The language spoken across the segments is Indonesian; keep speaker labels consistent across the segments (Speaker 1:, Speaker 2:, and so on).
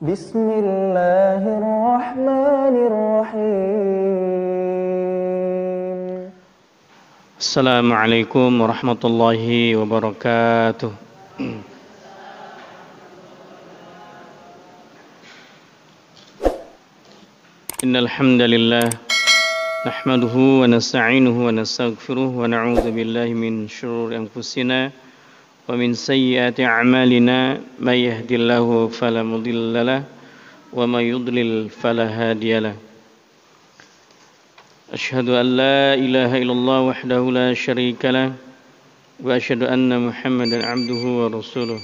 Speaker 1: Bismillahirrahmanirrahim. Assalamualaikum warahmatullahi wabarakatuh. Innal hamdalillah nahmaduhu wa nasta'inuhu wa nastaghfiruh wa na'udzu billahi min syururi anfusina wa min sayyiati a'malina may yahdihillahu fala mudilla lahu wa may yudlil fala hadiyalah. Asyhadu an la ilaha illallah wahdahu la syarika lah wa asyhadu anna Muhammadan 'abduhu wa rasuluh.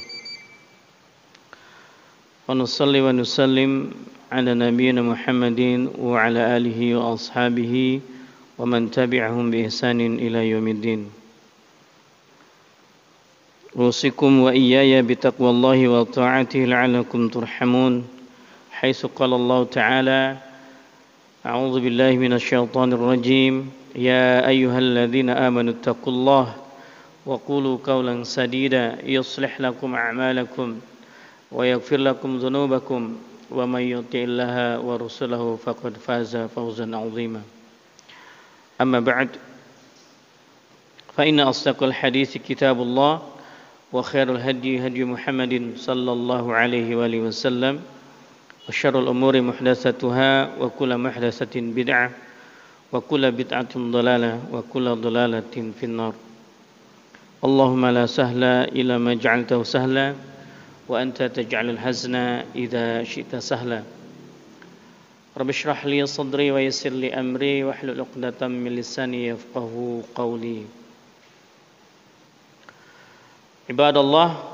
Speaker 1: Wa nusalli wa nusallim ala nabiyyina Muhammadin wa ala alihi wa ashabihi wa man tabi'ahum bi ihsanin ila yaumiddin. Usikum wa iyaya bitaqwallahi wa ta'atihi la'allakum turhamun. Haitsu qala Allah Ta'ala, a'udzu billahi minasyaitonir rajim. Ya ayyuhalladzina amanu taqullaha wa qulu qawlan sadida yuslih lakum a'malakum wa yaghfir lakum dhunubakum wa may yuti'illaha wa rasulahu faqad faza fawzan 'azima. Amma ba'd. Fa inna asdaqal hadits kitabullah wa khairul hadi hadi Muhammadin sallallahu alaihi wa alihi wasallam wa syarrul umuri muhdatsatuha wa kullu muhdatsatin bid'ah wa kullu bid'atin dhalalah wa kullu dhalalatin finnar. Allahumma la sahla illa ma ja'altahu sahla wa anta taj'alul hazna idza syi'ta sahla. Rabbi shrah li sadri wa yassir li amri wahlul 'uqdatam min lisani yafqahu qawli. Ibadallah,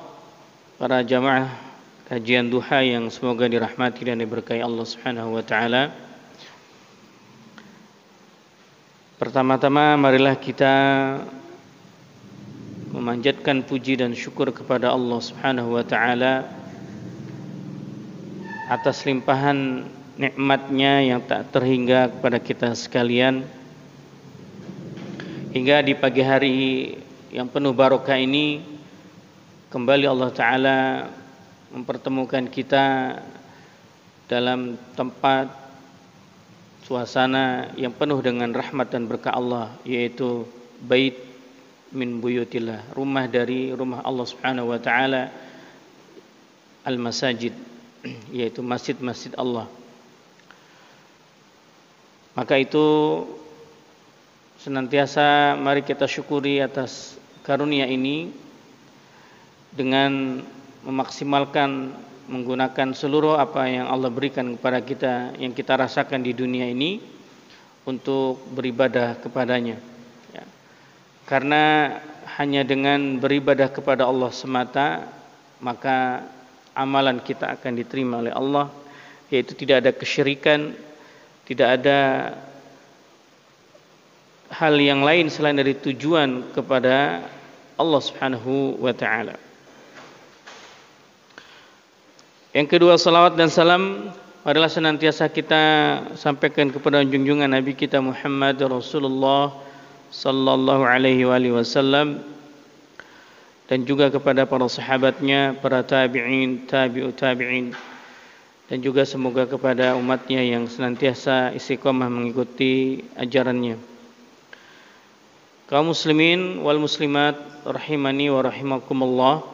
Speaker 1: para jamaah kajian duha yang semoga dirahmati dan diberkahi Allah Subhanahu wa taala. Pertama-tama marilah kita memanjatkan puji dan syukur kepada Allah Subhanahu wa taala atas limpahan nikmat-Nya yang tak terhingga kepada kita sekalian. Hingga di pagi hari yang penuh barokah ini kembali Allah Ta'ala mempertemukan kita dalam tempat suasana yang penuh dengan rahmat dan berkah Allah, yaitu bait min buyutillah, rumah dari rumah Allah Subhanahu wa Ta'ala, al-masajid, yaitu masjid-masjid Allah. Maka itu senantiasa mari kita syukuri atas karunia ini dengan memaksimalkan menggunakan seluruh apa yang Allah berikan kepada kita, yang kita rasakan di dunia ini, untuk beribadah kepadanya ya. Karena hanya dengan beribadah kepada Allah semata maka amalan kita akan diterima oleh Allah, yaitu tidak ada kesyirikan, tidak ada hal yang lain selain dari tujuan kepada Allah Subhanahu wa ta'ala. Yang kedua, salawat dan salam adalah senantiasa kita sampaikan kepada junjungan Nabi kita Muhammad Rasulullah sallallahu alaihi wasallam, dan juga kepada para sahabatnya, para tabi'in, tabi'ut tabi'in, dan juga semoga kepada umatnya yang senantiasa istiqomah mengikuti ajarannya. Kaum muslimin wal muslimat rahimani wa rahimakumullah,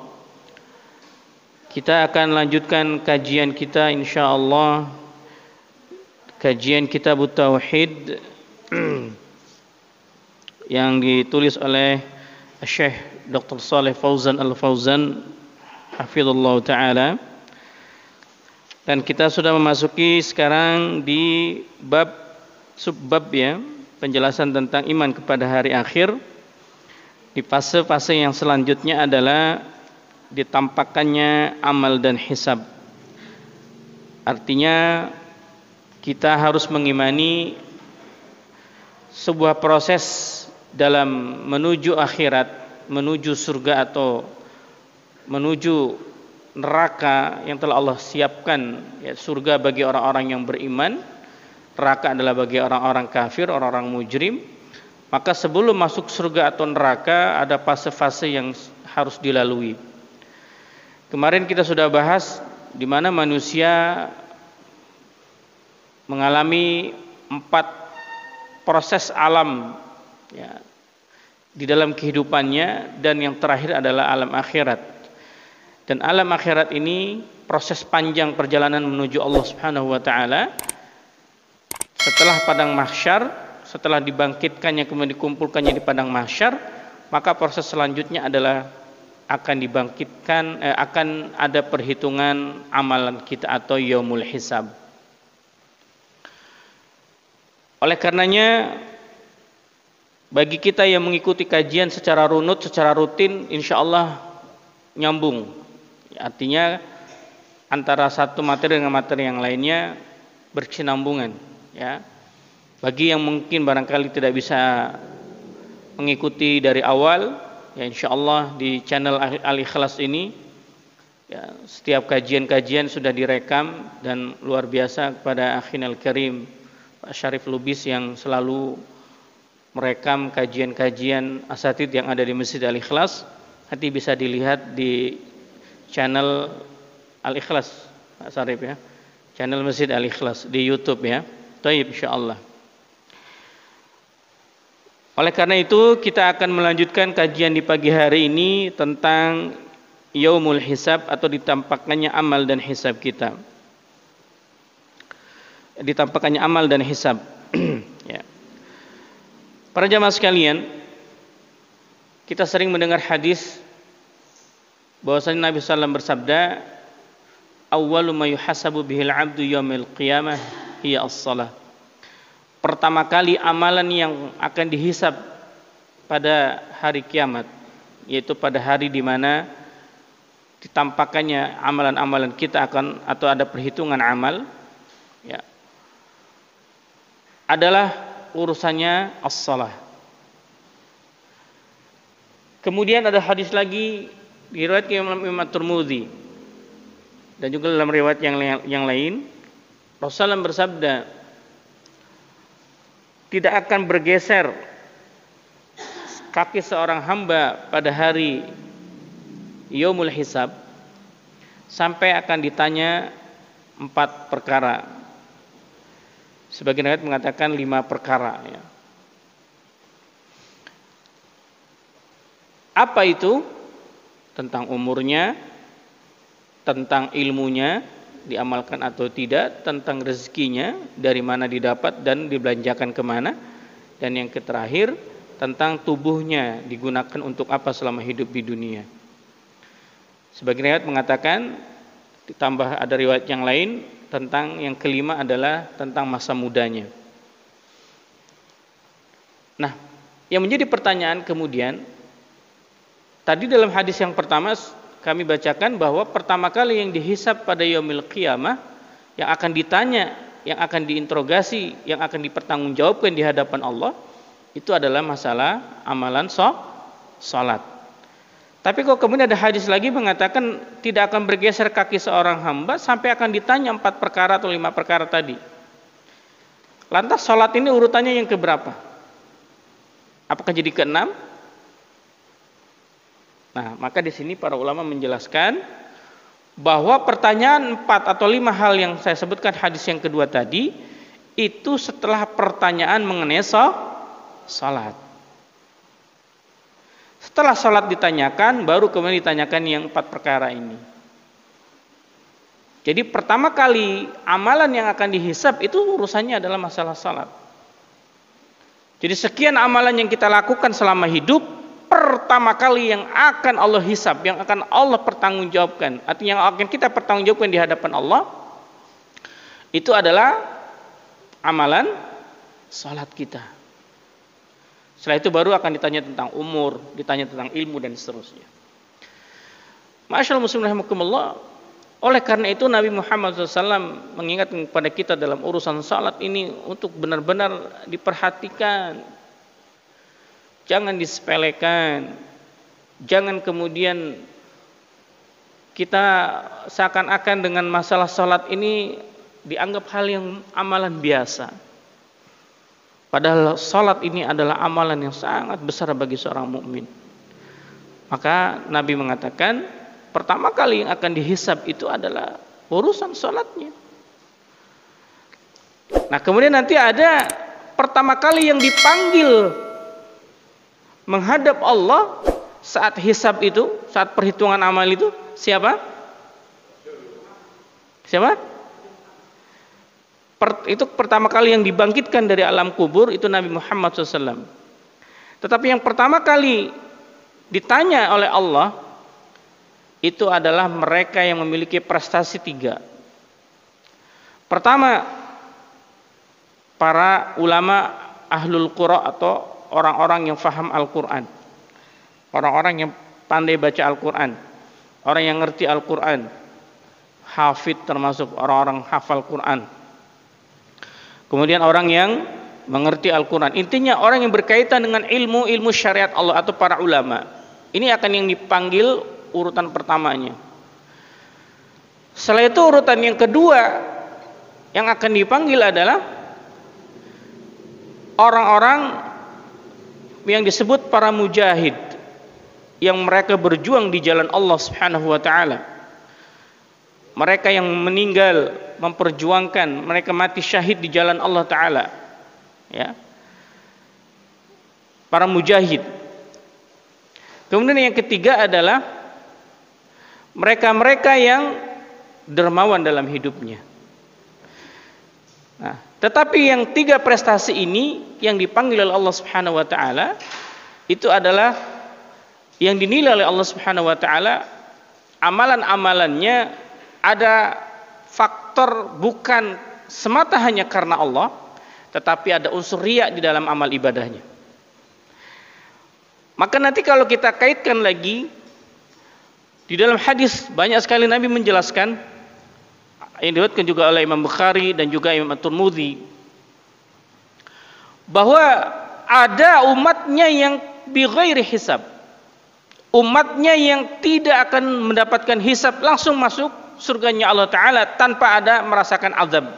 Speaker 1: kita akan lanjutkan kajian kita insyaallah, kajian kitab Tauhid yang ditulis oleh Syekh Dr. Shalih Fauzan Al-Fauzan hafizallahu taala. Dan kita sudah memasuki sekarang di bab subbab ya, penjelasan tentang iman kepada hari akhir. Di fase-fase yang selanjutnya adalah ditampakkannya amal dan hisab. Artinya kita harus mengimani sebuah proses dalam menuju akhirat, menuju surga atau menuju neraka yang telah Allah siapkan ya. Surga bagi orang-orang yang beriman, neraka adalah bagi orang-orang kafir, orang-orang mujrim. Maka sebelum masuk surga atau neraka ada fase-fase yang harus dilalui. Kemarin kita sudah bahas di mana manusia mengalami 4 proses alam ya, di dalam kehidupannya, dan yang terakhir adalah alam akhirat. Dan alam akhirat ini proses panjang perjalanan menuju Allah Subhanahu wa taala. Setelah padang mahsyar, setelah dibangkitkannya kemudian dikumpulkannya di padang mahsyar, maka proses selanjutnya adalah akan dibangkitkan, akan ada perhitungan amalan kita atau yaumul hisab. Oleh karenanya, bagi kita yang mengikuti kajian secara runut, secara rutin, insya Allah nyambung. Artinya antara satu materi dengan materi yang lainnya berkesinambungan. Ya. Bagi yang mungkin barangkali tidak bisa mengikuti dari awal, ya insya Allah di channel Al-Ikhlas ini, ya, setiap kajian-kajian sudah direkam, dan luar biasa kepada Akhin Al-Karim Pak Syarif Lubis yang selalu merekam kajian-kajian asatid yang ada di Masjid Al-Ikhlas. Nanti bisa dilihat di channel Al-Ikhlas Pak Syarif ya, channel Masjid Al-Ikhlas di YouTube ya. Taib insyaallah. Oleh karena itu kita akan melanjutkan kajian di pagi hari ini tentang yaumul hisab atau ditampakkannya amal dan hisab kita. Ditampakkannya amal dan hisab. Ya. Para jamaah sekalian, kita sering mendengar hadis bahwasanya Nabi SAW bersabda, "Awwalu ma yuhasabu bihil 'abdu yaumil qiyamah hiya as-shalah." Pertama kali amalan yang akan dihisab pada hari kiamat, yaitu pada hari di mana ditampakkannya amalan-amalan kita akan, atau ada perhitungan amal, ya, adalah urusannya as-shalah. Kemudian ada hadis lagi diriwayatkan Imam Tirmidzi dan juga dalam riwayat yang lain, Rasulullah bersabda, tidak akan bergeser kaki seorang hamba pada hari yaumul hisab sampai akan ditanya 4 perkara. Sebagian ayat mengatakan 5 perkara ya. Apa itu? Tentang umurnya, tentang ilmunya diamalkan atau tidak, tentang rezekinya dari mana didapat dan dibelanjakan kemana, dan yang terakhir tentang tubuhnya digunakan untuk apa selama hidup di dunia. Sebagian riwayat mengatakan, ditambah ada riwayat yang lain, tentang yang kelima adalah tentang masa mudanya. Nah, yang menjadi pertanyaan kemudian, tadi dalam hadis yang pertama kami bacakan bahwa pertama kali yang dihisab pada yaumil qiyamah, yang akan ditanya, yang akan diinterogasi, yang akan dipertanggungjawabkan di hadapan Allah, itu adalah masalah amalan salat. Tapi kok kemudian ada hadis lagi mengatakan tidak akan bergeser kaki seorang hamba sampai akan ditanya 4 perkara atau 5 perkara tadi. Lantas salat ini urutannya yang keberapa? Apakah jadi ke-6? Nah, maka di sini para ulama menjelaskan bahwa pertanyaan 4 atau 5 hal yang saya sebutkan hadis yang kedua tadi itu setelah pertanyaan mengenai salat. Setelah salat ditanyakan, baru kemudian ditanyakan yang 4 perkara ini. Jadi pertama kali amalan yang akan dihisab itu urusannya adalah masalah salat. Jadi sekian amalan yang kita lakukan selama hidup, pertama kali yang akan Allah hisab, yang akan Allah pertanggungjawabkan, artinya yang akan kita pertanggungjawabkan di hadapan Allah, itu adalah amalan salat kita. Setelah itu baru akan ditanya tentang umur, ditanya tentang ilmu dan seterusnya. Ma'asyiral muslimin rahimakumullah. Oleh karena itu Nabi Muhammad SAW mengingatkan kepada kita dalam urusan salat ini untuk benar-benar diperhatikan. Jangan disepelekan. Jangan kemudian kita seakan-akan dengan masalah salat ini dianggap hal yang amalan biasa. Padahal salat ini adalah amalan yang sangat besar bagi seorang mukmin. Maka Nabi mengatakan pertama kali yang akan dihisab itu adalah urusan salatnya. Nah, kemudian nanti ada pertama kali yang dipanggil menghadap Allah saat hisab itu, saat perhitungan amal itu, siapa? Siapa? Itu pertama kali yang dibangkitkan dari alam kubur itu Nabi Muhammad SAW. Tetapi yang pertama kali ditanya oleh Allah itu adalah mereka yang memiliki prestasi 3. Pertama, para ulama ahlul qura atau orang-orang yang faham Al-Quran, orang-orang yang pandai baca Al-Quran, orang yang ngerti Al-Quran, hafid termasuk orang-orang hafal Quran. Kemudian orang yang mengerti Al-Quran. Intinya orang yang berkaitan dengan ilmu syariat Allah atau para ulama. Ini akan yang dipanggil urutan pertamanya. Setelah itu urutan yang kedua yang akan dipanggil adalah orang-orang yang disebut para mujahid, yang mereka berjuang di jalan Allah Subhanahu wa taala. Mereka yang meninggal memperjuangkan, mereka mati syahid di jalan Allah taala. Ya. Para mujahid. Kemudian yang ketiga adalah mereka-mereka yang dermawan dalam hidupnya. Nah, tetapi yang 3 prestasi ini yang dipanggil oleh Allah Subhanahu wa taala itu adalah yang dinilai oleh Allah Subhanahu wa taala amalan-amalannya ada faktor bukan semata hanya karena Allah, tetapi ada unsur riya di dalam amal ibadahnya. Maka nanti kalau kita kaitkan lagi di dalam hadis banyak sekali Nabi menjelaskan yang diriwayatkan juga oleh Imam Bukhari dan juga Imam At-Tirmidzi bahwa ada umatnya yang bighairi hisab, umatnya yang tidak akan mendapatkan hisab langsung masuk surganya Allah Ta'ala tanpa ada merasakan azab.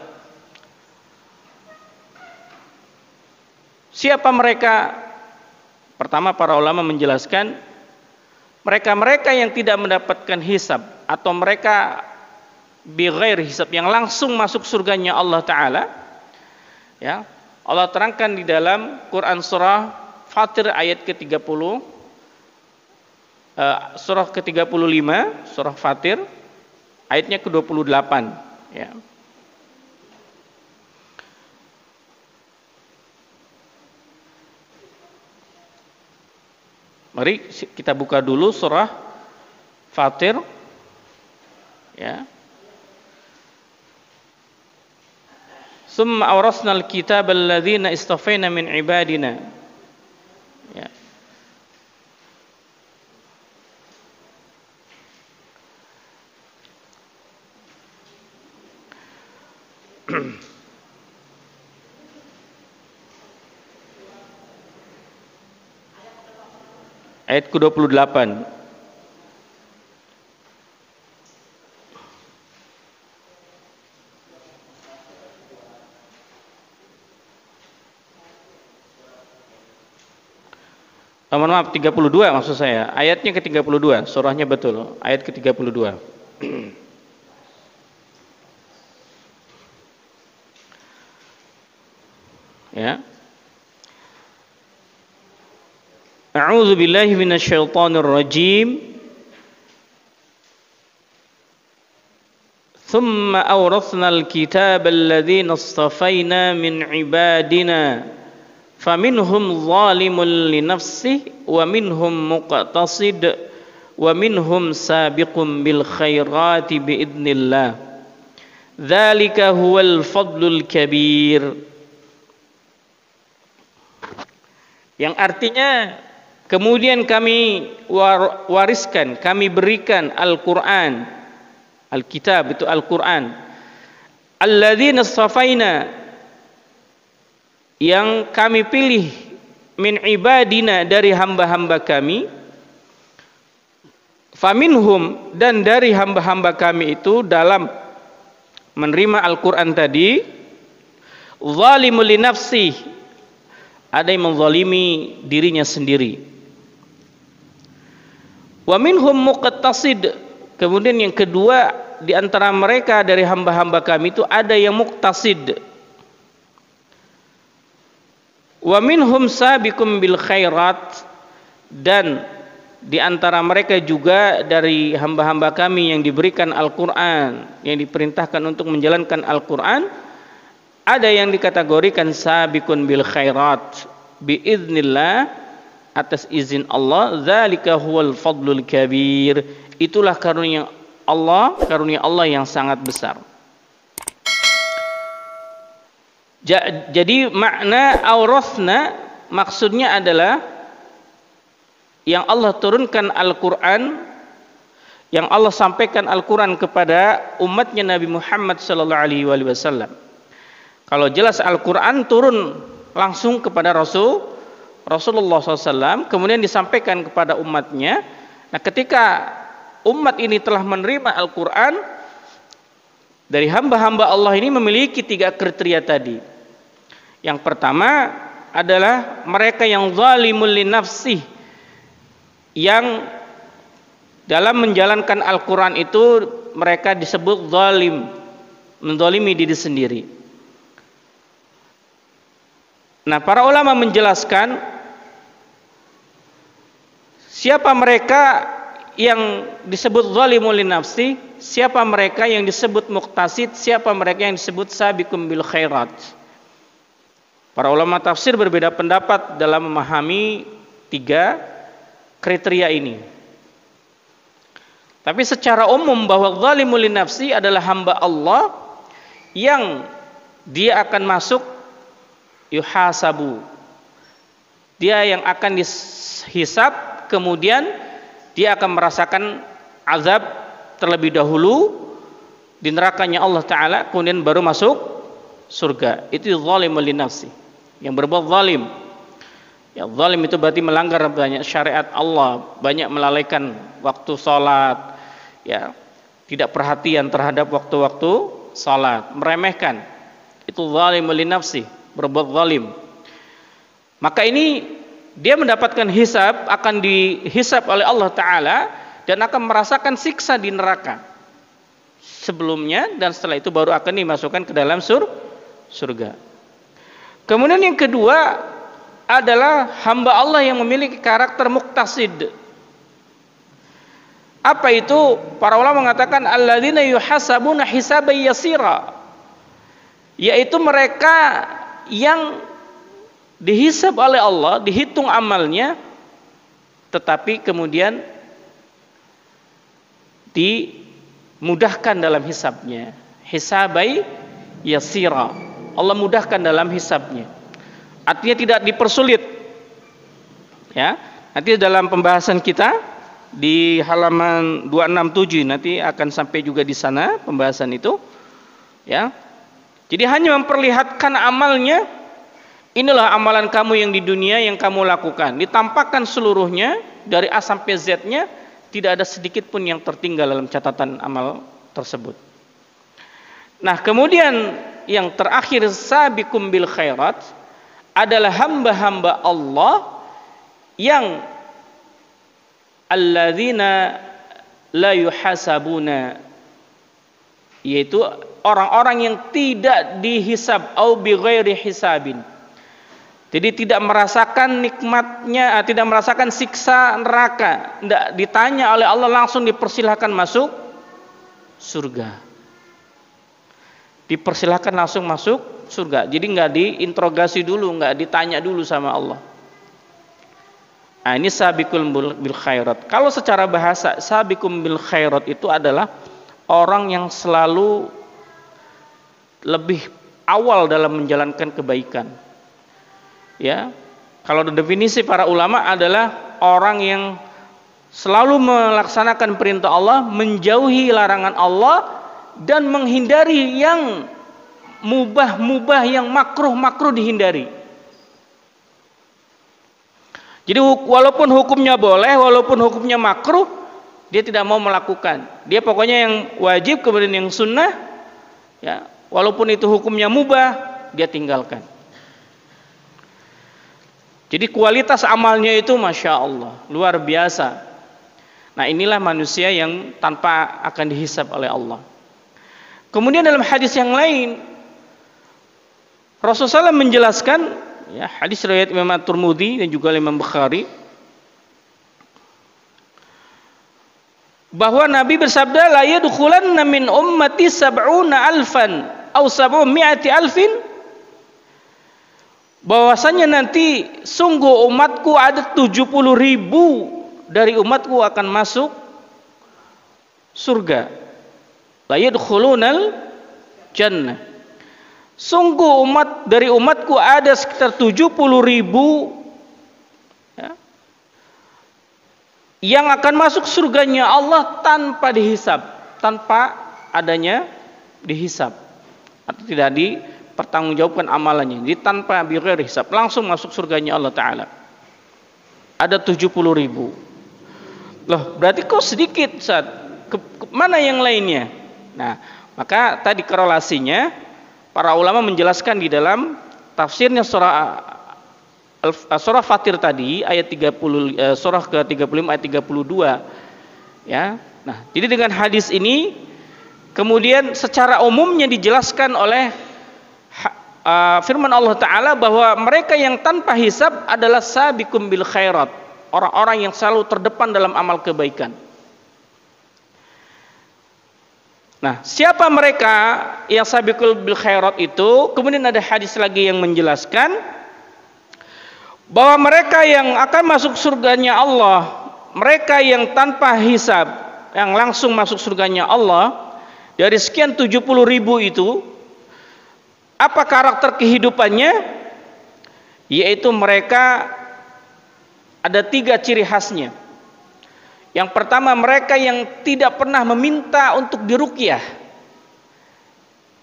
Speaker 1: Siapa mereka? Pertama, para ulama menjelaskan mereka-mereka yang tidak mendapatkan hisab atau mereka bighair hisab yang langsung masuk surganya Allah Ta'ala. Ya, Allah terangkan di dalam Quran surah Fatir ayat ke-30, surah ke-35, surah Fatir ayatnya ke-28. Ya. Mari kita buka dulu surah Fatir. Ya. Summa awrasnal kitaba alladzina istafaina min ibadina. Ya. Ayat ke-28. Mohon maaf, 32 maksud saya. Ayatnya ke-32, surahnya betul. Ayat ke-32. Ya. A'udzu billahi minasyaitonir rajim. Tsumma awrathnal kitaba alladzina istafaina min ibadina faminhum zalimun li nafsihi wa minhum muqtasid wa minhum sabiqun bil khairati biidznillah. Dzalika huwal fadlul kabir. Yang artinya kemudian kami wariskan, kami berikan Al-Quran, Alkitab itu Al-Quran, alladzina istafaina, yang kami pilih, min ibadina, dari hamba-hamba kami, faminhum, dan dari hamba-hamba kami itu dalam menerima Al-Quran tadi, zalimul li nafsih, ada yang menzalimi dirinya sendiri. Wa minhum muqtasid, kemudian yang kedua di antara mereka dari hamba-hamba kami itu ada yang muqtasid. Wa minhum sabiqum bil khairat, dan di antara mereka juga dari hamba-hamba kami yang diberikan Al-Quran, yang diperintahkan untuk menjalankan Al-Quran, ada yang dikategorikan sabiqun bil khairat biiznillah, atas izin Allah. Dzalika huwal fadlul kabir, itulah karunia Allah yang sangat besar. Jadi makna aurasna maksudnya adalah yang Allah turunkan Al-Quran, yang Allah sampaikan Al-Quran kepada umatnya Nabi Muhammad SAW. Kalau jelas Al-Quran turun langsung kepada Rasulullah SAW, kemudian disampaikan kepada umatnya. Nah, ketika umat ini telah menerima Al-Quran, dari hamba-hamba Allah ini memiliki 3 kriteria tadi. Yang pertama adalah mereka yang zalimul li nafsih, yang dalam menjalankan Al-Quran itu mereka disebut zalim, menzalimi diri sendiri. Nah, para ulama menjelaskan siapa mereka yang disebut zalimul li nafsi, siapa mereka yang disebut muqtasid, siapa mereka yang disebut sabiqum bil khairat. Para ulama tafsir berbeda pendapat dalam memahami 3 kriteria ini. Tapi secara umum bahwa zalimul li nafsi adalah hamba Allah yang dia akan masuk yuhasabu, dia yang akan dihisab, kemudian dia akan merasakan azab terlebih dahulu di nerakanya Allah Ta'ala, kemudian baru masuk surga. Itu zalimul li nafsi, yang berbuat zalim. Ya, zalim itu berarti melanggar banyak syariat Allah, banyak melalaikan waktu salat, ya, tidak perhatian terhadap waktu-waktu salat, meremehkan. Itu zalimul li nafsi, berbuat zalim. Maka ini dia mendapatkan hisab, akan dihisab oleh Allah Ta'ala, dan akan merasakan siksa di neraka sebelumnya, dan setelah itu baru akan dimasukkan ke dalam surga. Kemudian yang kedua adalah hamba Allah yang memiliki karakter muqtasid. Apa itu? Para ulama mengatakan alladzina yuhasabuna hisaban yasira, yaitu mereka yang dihisab oleh Allah, dihitung amalnya, tetapi kemudian dimudahkan dalam hisabnya. Hisabai yasira, Allah mudahkan dalam hisabnya. Artinya tidak dipersulit. Ya, nanti dalam pembahasan kita di halaman 267 nanti akan sampai juga di sana pembahasan itu. Ya. Jadi hanya memperlihatkan amalnya, inilah amalan kamu yang di dunia yang kamu lakukan. Ditampakkan seluruhnya dari A sampai Z-nya, tidak ada sedikit pun yang tertinggal dalam catatan amal tersebut. Nah, kemudian yang terakhir sabiqum bil khairat adalah hamba-hamba Allah yang alladzina la yuhasabuna, yaitu orang-orang yang tidak dihisab au bi ghairi hisabin. Jadi tidak merasakan nikmatnya, tidak merasakan siksa neraka, tidak ditanya oleh Allah, langsung dipersilahkan masuk surga. Dipersilahkan langsung masuk surga. Jadi nggak diinterogasi dulu, nggak ditanya dulu sama Allah. Nah, ini sabiqul bil khairat. Kalau secara bahasa sabiqum bil khairat itu adalah orang yang selalu lebih awal dalam menjalankan kebaikan. Ya, kalau definisi para ulama adalah orang yang selalu melaksanakan perintah Allah, menjauhi larangan Allah, dan menghindari yang mubah-mubah, yang makruh-makruh dihindari. Jadi walaupun hukumnya boleh, walaupun hukumnya makruh, dia tidak mau melakukan. Dia pokoknya yang wajib, kemudian yang sunnah, ya, walaupun itu hukumnya mubah, dia tinggalkan. Jadi kualitas amalnya itu Masya Allah, luar biasa. Nah, inilah manusia yang tanpa akan dihisab oleh Allah. Kemudian dalam hadis yang lain Rasulullah SAW menjelaskan, ya, hadis riwayat Imam At-Tirmidzi dan juga Imam Bukhari, bahwa Nabi bersabda, la yadkhulanna min ummati sab'una alfan aw sab'umi'ati alfin, bahwasanya nanti sungguh umatku ada 70.000 dari umatku akan masuk surga. La yadkhulunal jannah. Sungguh dari umatku ada sekitar 70.000 ya, yang akan masuk surganya Allah tanpa dihisab, tanpa adanya dihisab, atau tidak dipertanggungjawabkan amalannya. Jadi tanpa bighairi hisab, langsung masuk surganya Allah Ta'ala. Ada 70.000. Loh, berarti kok sedikit, Ustaz? Mana yang lainnya? Nah, maka tadi korelasinya para ulama menjelaskan di dalam tafsirnya surah Fatir tadi ayat 30, surah ke-35 ayat 32, ya. Nah, jadi dengan hadis ini kemudian secara umumnya dijelaskan oleh firman Allah Ta'ala bahwa mereka yang tanpa hisab adalah sabiqum bil khairat, orang-orang yang selalu terdepan dalam amal kebaikan. Nah, siapa mereka yang sabiqul bil khairat itu? Kemudian ada hadis lagi yang menjelaskan bahwa mereka yang akan masuk surganya Allah, mereka yang tanpa hisab, yang langsung masuk surganya Allah, dari sekian 70.000 itu, apa karakter kehidupannya? Yaitu mereka ada 3 ciri khasnya. Yang pertama, mereka yang tidak pernah meminta untuk diruqyah,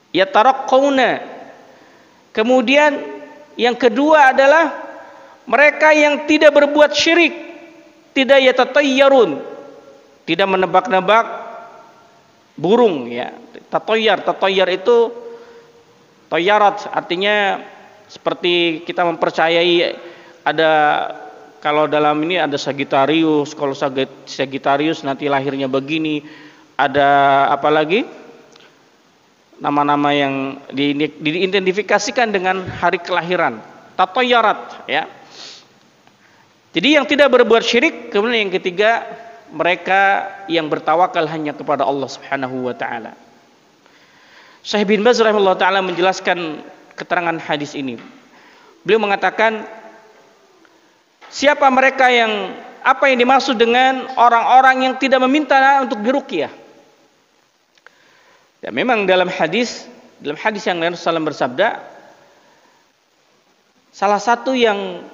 Speaker 1: yataraqqawna. Kemudian yang kedua adalah mereka yang tidak berbuat syirik, tidak yatatayyarun, tidak menebak-nebak burung, ya. Tatayyar itu tayyarat, artinya seperti kita mempercayai ada, kalau dalam ini ada Sagittarius, kalau Sagittarius nanti lahirnya begini, ada apa lagi? Nama-nama yang diidentifikasikan dengan hari kelahiran, tatayyarat, ya. Jadi yang tidak berbuat syirik. Kemudian yang ketiga, mereka yang bertawakal hanya kepada Allah Subhanahu wa taala. Syekh bin Baz rahimahullah taala menjelaskan keterangan hadis ini. Beliau mengatakan, siapa mereka yang, apa yang dimaksud dengan orang-orang yang tidak meminta untuk diruqyah? Ya, memang dalam hadis yang lain Rasulullah bersabda, salah satu yang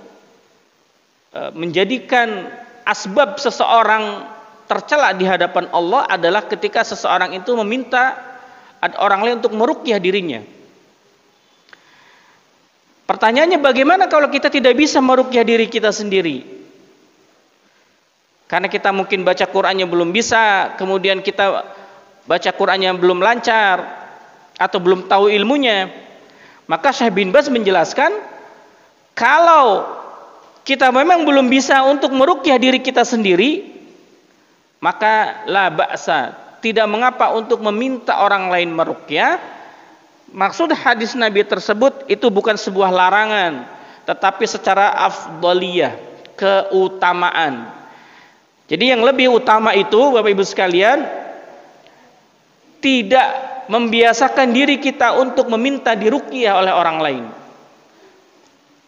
Speaker 1: menjadikan asbab seseorang tercela di hadapan Allah adalah ketika seseorang itu meminta orang lain untuk meruqyah dirinya. Pertanyaannya, bagaimana kalau kita tidak bisa meruqyah diri kita sendiri? Karena kita mungkin baca Qur'annya belum bisa, kemudian kita baca Qur'annya belum lancar, atau belum tahu ilmunya. Maka Syekh bin Baz menjelaskan, kalau kita memang belum bisa untuk meruqyah diri kita sendiri, maka la ba'sa, tidak mengapa untuk meminta orang lain meruqyah. Maksud hadis Nabi tersebut itu bukan sebuah larangan, tetapi secara afdaliyah, keutamaan. Jadi yang lebih utama itu, Bapak Ibu sekalian, tidak membiasakan diri kita untuk meminta diruqyah oleh orang lain.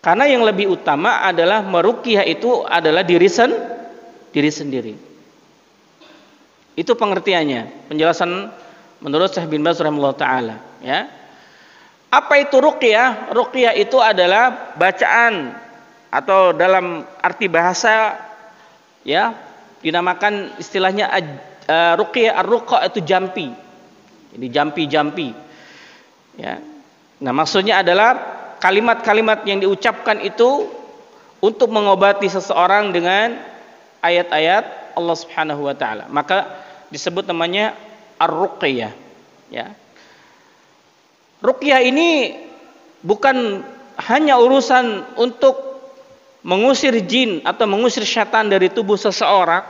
Speaker 1: Karena yang lebih utama adalah meruqyah itu adalah diri sendiri. Itu pengertiannya, penjelasan menurut Syekh bin Baz rahimahullah taala, ya. Apa itu ruqyah? Ruqyah itu adalah bacaan, atau dalam arti bahasa, ya, dinamakan istilahnya ruqyah, ar-ruqa itu jampi. Jadi jampi-jampi. Ya. Nah, maksudnya adalah kalimat-kalimat yang diucapkan itu untuk mengobati seseorang dengan ayat-ayat Allah Subhanahu wa taala. Maka disebut namanya ar-ruqyah, ya. Ruqyah ini bukan hanya urusan untuk mengusir jin atau mengusir syaitan dari tubuh seseorang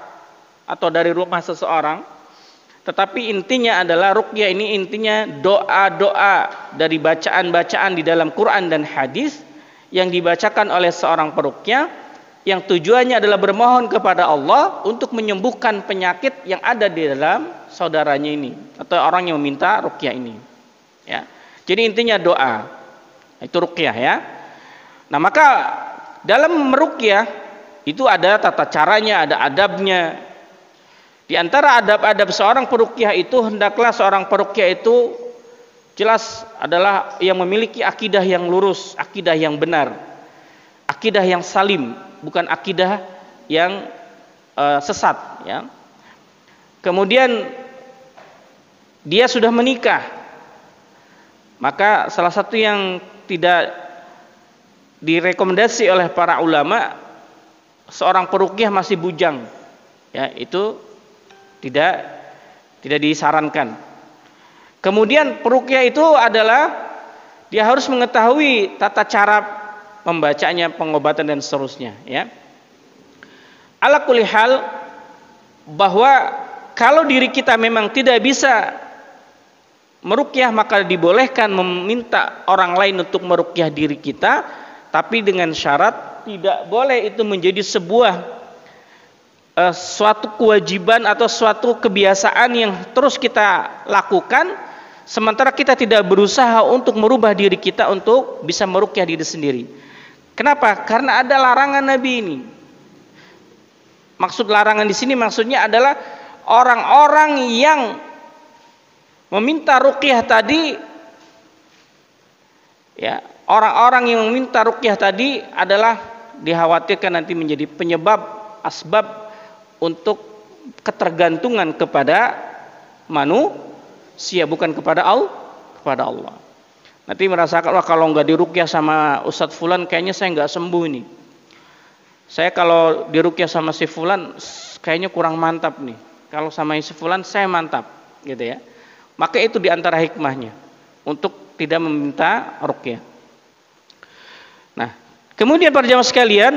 Speaker 1: atau dari rumah seseorang, Tetapi intinya adalah ruqyah ini intinya doa-doa dari bacaan-bacaan di dalam Quran dan hadis yang dibacakan oleh seorang peruqyah yang tujuannya adalah bermohon kepada Allah untuk menyembuhkan penyakit yang ada di dalam saudaranya ini atau orang yang meminta ruqyah ini. Ya. Jadi intinya doa. Itu ruqyah ya. Nah, maka dalam meruqyah itu ada tata caranya, ada adabnya. Di antara adab-adab seorang peruqyah itu hendaklah seorang peruqyah itu jelas adalah yang memiliki akidah yang lurus, akidah yang benar, akidah yang salim, bukan akidah yang sesat. Ya. Kemudian dia sudah menikah, maka salah satu yang tidak direkomendasi oleh para ulama seorang peruqyah masih bujang, ya itu tidak disarankan. Kemudian peruqyah itu adalah dia harus mengetahui tata cara membacanya, pengobatan dan seterusnya. Ya. Ala kulli hal, bahwa kalau diri kita memang tidak bisa meruqyah maka dibolehkan meminta orang lain untuk meruqyah diri kita, tapi dengan syarat tidak boleh itu menjadi sebuah suatu kewajiban atau suatu kebiasaan yang terus kita lakukan sementara kita tidak berusaha untuk merubah diri kita untuk bisa meruqyah diri sendiri. Kenapa? Karena ada larangan Nabi ini. Maksud larangan di sini maksudnya adalah orang-orang yang meminta ruqyah tadi, ya, orang-orang yang meminta ruqyah tadi adalah dikhawatirkan nanti menjadi penyebab asbab untuk ketergantungan kepada manusia, bukan kepada Allah. Nanti merasakan, wah kalau nggak diruqyah sama Ustadz Fulan kayaknya saya nggak sembuh ini. Saya kalau diruqyah sama si Fulan kayaknya kurang mantap nih. Kalau sama si Fulan saya mantap, gitu ya. Maka itu diantara hikmahnya untuk tidak meminta ruqyah. Nah, kemudian para jamaah sekalian,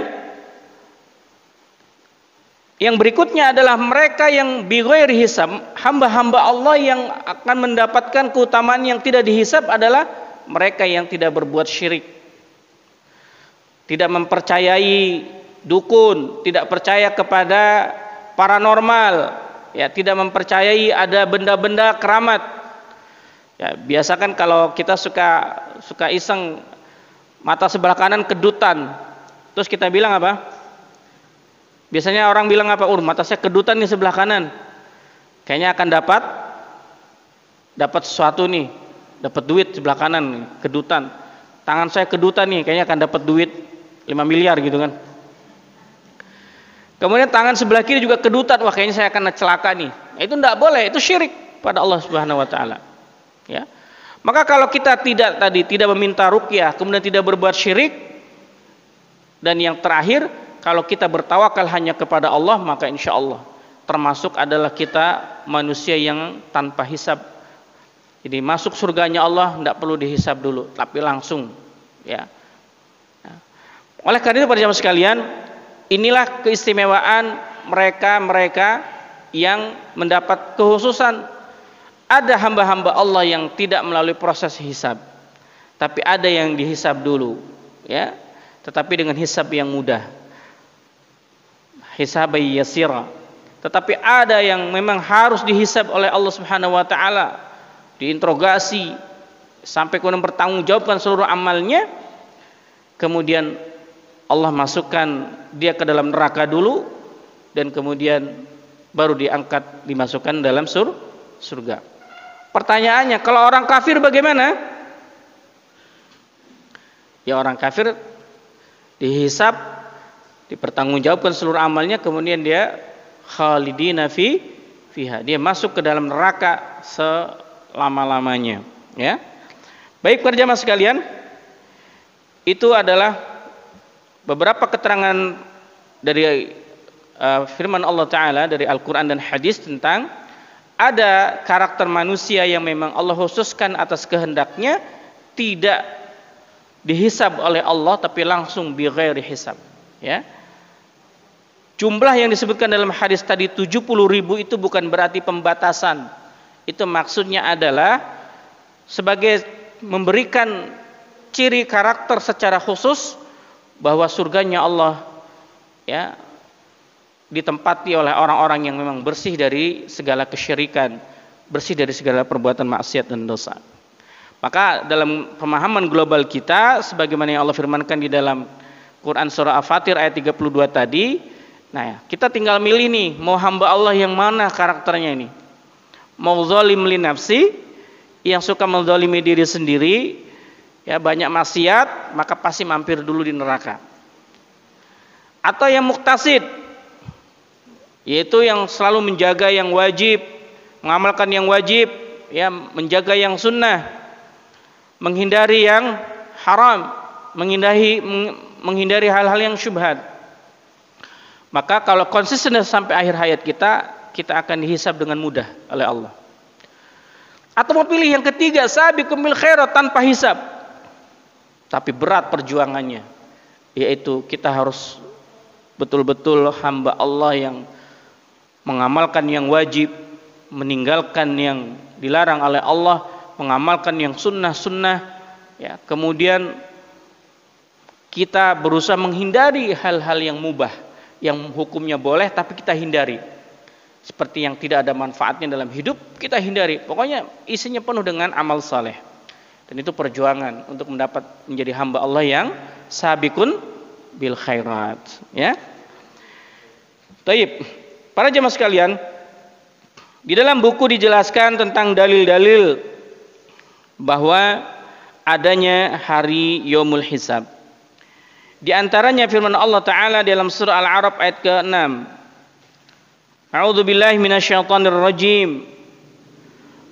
Speaker 1: yang berikutnya adalah mereka yang bighairi hisab, hamba-hamba Allah yang akan mendapatkan keutamaan yang tidak dihisab adalah mereka yang tidak berbuat syirik, tidak mempercayai dukun, tidak percaya kepada paranormal, ya, tidak mempercayai ada benda-benda keramat. Ya, biasa kan kalau kita suka iseng mata sebelah kanan kedutan, terus kita bilang apa? Biasanya orang bilang apa? Mata saya kedutan nih sebelah kanan. Kayaknya akan dapat sesuatu nih, dapat duit sebelah kanan nih, kedutan. Tangan saya kedutan nih, kayaknya akan dapat duit 5 miliar gitu kan. Kemudian tangan sebelah kiri juga kedutan, wah kayaknya saya akan celaka nih. Nah, itu tidak boleh, itu syirik pada Allah Subhanahu wa taala. Ya. Maka kalau kita tidak meminta ruqyah, kemudian tidak berbuat syirik, dan yang terakhir kalau kita bertawakal hanya kepada Allah, maka insya Allah termasuk adalah kita manusia yang tanpa hisab. Jadi masuk surganya Allah tidak perlu dihisab dulu, tapi langsung. Ya. Oleh karena itu para jamaah sekalian, inilah keistimewaan mereka yang mendapat kekhususan. Ada hamba-hamba Allah yang tidak melalui proses hisab, tapi ada yang dihisab dulu, ya. Tetapi dengan hisab yang mudah, hisabai yasira. Tetapi ada yang memang harus dihisab oleh Allah Subhanahu wa taala, diinterogasi sampai kemudian bertanggungjawabkan seluruh amalnya, kemudian Allah masukkan dia ke dalam neraka dulu, dan kemudian baru diangkat dimasukkan dalam surga. Pertanyaannya, kalau orang kafir bagaimana? Ya, orang kafir dihisab, dipertanggungjawabkan seluruh amalnya, kemudian dia khalidina fiha, dia masuk ke dalam neraka selama-lamanya, ya. Baik para jamaah sekalian, itu adalah beberapa keterangan dari firman Allah Ta'ala dari Al-Quran dan hadis tentang ada karakter manusia yang memang Allah khususkan atas kehendaknya, tidak dihisab oleh Allah tapi langsung bighairi hisab, ya. Jumlah yang disebutkan dalam hadis tadi 70.000 itu bukan berarti pembatasan. itu maksudnya adalah sebagai memberikan ciri karakter secara khusus bahwa surganya Allah ya ditempati oleh orang-orang yang memang bersih dari segala kesyirikan, bersih dari segala perbuatan maksiat dan dosa. Maka dalam pemahaman global kita, sebagaimana yang Allah firmankan di dalam Quran surah Al-Fatir ayat 32 tadi, nah kita tinggal milih nih, mau hamba Allah yang mana karakternya ini. Mau zalim li nafsi, yang suka menzalimi diri sendiri, ya banyak maksiat, maka pasti mampir dulu di neraka. Atau yang muktasid, yaitu yang selalu menjaga yang wajib, mengamalkan yang wajib, ya menjaga yang sunnah, menghindari yang haram, menghindari hal-hal yang syubhat. Maka kalau konsisten sampai akhir hayat kita akan dihisab dengan mudah oleh Allah. Atau mau pilih yang ketiga, sabiqum bil khairat, tanpa hisab, tapi berat perjuangannya, yaitu kita harus betul-betul hamba Allah yang mengamalkan yang wajib, meninggalkan yang dilarang oleh Allah, mengamalkan yang sunnah-sunnah, ya. Kemudian kita berusaha menghindari hal-hal yang mubah, yang hukumnya boleh tapi kita hindari. Seperti yang tidak ada manfaatnya dalam hidup, kita hindari. Pokoknya isinya penuh dengan amal saleh. Dan itu perjuangan untuk menjadi hamba Allah yang sabiqun bil khairat, ya. Baik, para jemaah sekalian, di dalam buku dijelaskan tentang dalil-dalil bahwa adanya hari Yaumul Hisab. Di antaranya firman Allah Ta'ala dalam surah Al-A'raf ayat ke-6. A'udzu billahi minasyaitonir rajim.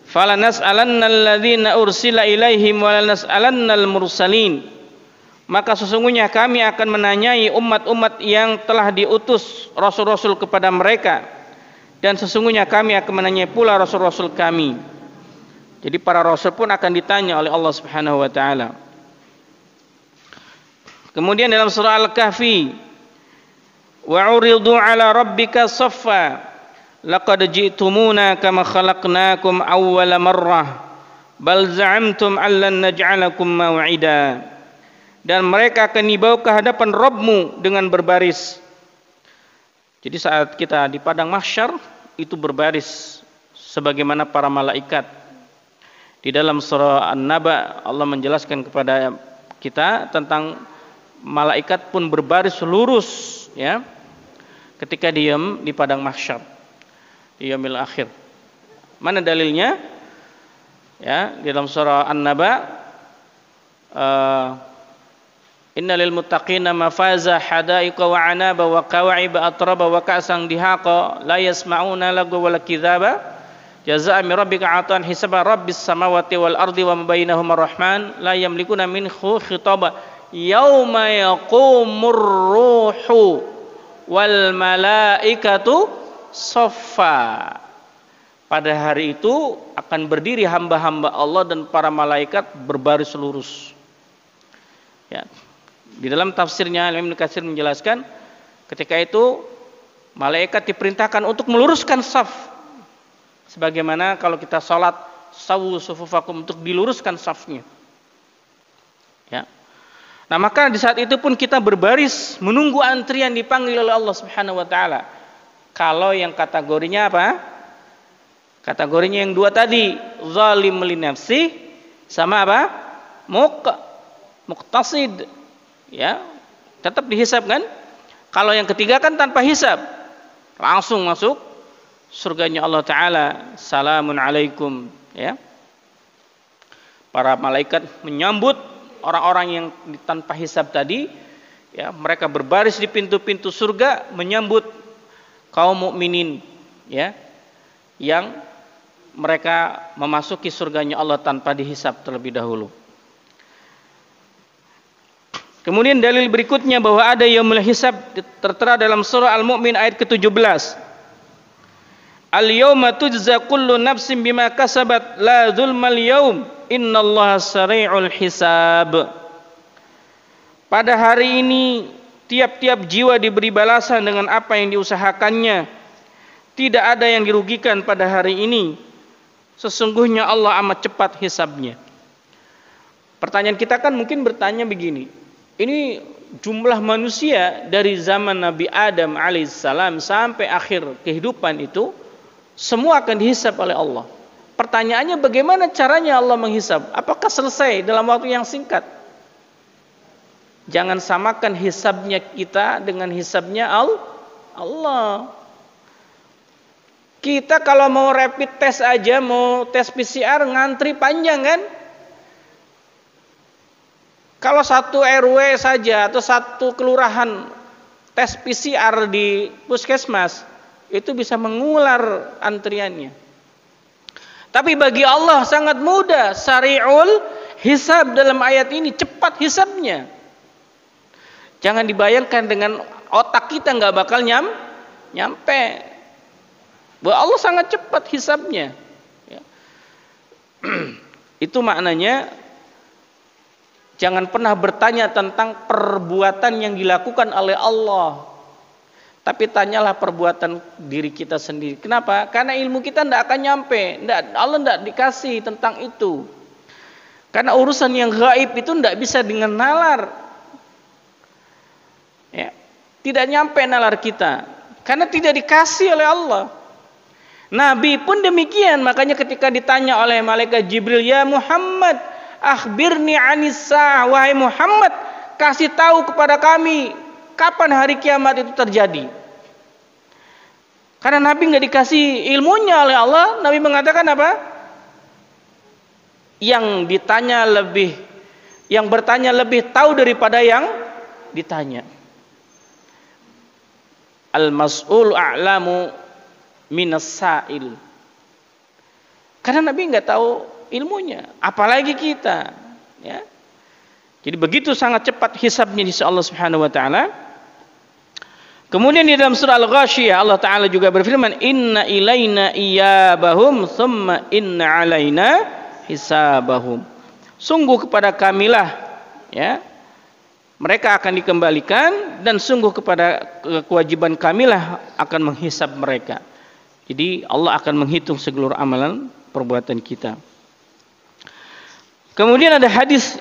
Speaker 1: Falanas'alannal ladzina ursila ilaihim walanas'alannal mursalin. Maka sesungguhnya kami akan menanyai umat-umat yang telah diutus rasul-rasul kepada mereka, dan sesungguhnya kami akan menanyai pula rasul-rasul kami. Jadi para rasul pun akan ditanya oleh Allah Subhanahu wa taala. Kemudian dalam surah Al-Kahfi, wa'uridu 'ala rabbika saffa laqad ji'tumuna kama khalaqnakum awwala marrah bal za'amtum allan naj'alakum maw'ida. Dan mereka akan dibawa ke hadapan Rabbmu dengan berbaris. Jadi saat kita di padang mahsyar itu berbaris sebagaimana para malaikat. Di dalam surah An-Naba Allah menjelaskan kepada kita tentang malaikat pun berbaris lurus, ya, ketika diam di padang mahsyar di yaumil akhir. Mana dalilnya? Ya, di dalam surah An-Naba, innalil muttaqina mafaza hadaiqa wa anaba wa kawa'iba atraba wa ka'san dihaqa la yasma'una lagwa wala kizaba jazaa'a min rabbika 'ata'an hisaba rabbis samawati wal ardi wa ma bainahuma rahman la yamlikuna minhu khitaba yauma yaqumur ruhu wal malaikatu saffa. Pada hari itu akan berdiri hamba-hamba Allah dan para malaikat berbaris lurus. Ya. Di dalam tafsirnya Ibnu Katsir menjelaskan ketika itu malaikat diperintahkan untuk meluruskan saf. Sebagaimana kalau kita salat sawu sufufakum, untuk diluruskan safnya. Ya. Nah, maka di saat itu pun kita berbaris menunggu antrian dipanggil oleh Allah Subhanahu wa taala. Kalau yang kategorinya apa? Kategorinya yang dua tadi, zalim li nafsi sama apa? Muqtasid. Ya, tetap dihisab kan? Kalau yang ketiga kan tanpa hisab, langsung masuk surganya Allah Ta'ala. Salamun alaikum, ya. Para malaikat menyambut orang-orang yang tanpa hisab tadi, ya, mereka berbaris di pintu-pintu surga menyambut kaum mukminin, ya, yang mereka memasuki surganya Allah tanpa dihisab terlebih dahulu. Kemudian dalil berikutnya bahwa ada yaumul hisab tertera dalam surah Al-Mu'min ayat ke-17. Al-yawma tujza kullu nafsin bima kasabat la zulmal yaum innallaha sari'ul hisab. Pada hari ini tiap-tiap jiwa diberi balasan dengan apa yang diusahakannya. Tidak ada yang dirugikan pada hari ini. Sesungguhnya Allah amat cepat hisabnya. Pertanyaan kita kan mungkin bertanya begini, ini jumlah manusia dari zaman Nabi Adam alaihissalam sampai akhir kehidupan itu semua akan dihisab oleh Allah. Pertanyaannya, bagaimana caranya Allah menghisab? Apakah selesai dalam waktu yang singkat? Jangan samakan hisabnya kita dengan hisabnya Allah. Kita kalau mau rapid test aja, mau tes PCR ngantri panjang kan? Kalau satu RW saja atau satu kelurahan tes PCR di puskesmas itu bisa mengular antriannya. Tapi bagi Allah sangat mudah, sari'ul hisab dalam ayat ini, cepat hisabnya. Jangan dibayangkan dengan otak kita nggak bakal nyampe. Bahwa Allah sangat cepat hisabnya. Ya. Itu maknanya, jangan pernah bertanya tentang perbuatan yang dilakukan oleh Allah, tapi tanyalah perbuatan diri kita sendiri. Kenapa? Karena ilmu kita tidak akan nyampe. Allah tidak dikasih tentang itu. Karena urusan yang gaib itu tidak bisa dengan nalar. Ya. Tidak nyampe nalar kita. Karena tidak dikasih oleh Allah. Nabi pun demikian. Makanya ketika ditanya oleh malaikat Jibril, ya Muhammad, akhbirni anissa, wahai Muhammad, kasih tahu kepada kami kapan hari kiamat itu terjadi. Karena Nabi nggak dikasih ilmunya oleh Allah, Nabi mengatakan apa? Yang bertanya lebih tahu daripada yang ditanya. Al-mas'ul a'lamu minas sa'il. Karena Nabi nggak tahu ilmunya, apalagi kita, ya. Jadi begitu sangat cepat hisabnya di sisi Allah Subhanahu wa taala. Kemudian di dalam surah Al-Ghasyiyah Allah taala juga berfirman, inna ilaina iyabahum thumma inna alaina hisabahum. Sungguh kepada kamilah, ya, mereka akan dikembalikan, dan sungguh kepada kewajiban kamilah akan menghisab mereka. Jadi Allah akan menghitung seluruh amalan perbuatan kita. Kemudian ada hadis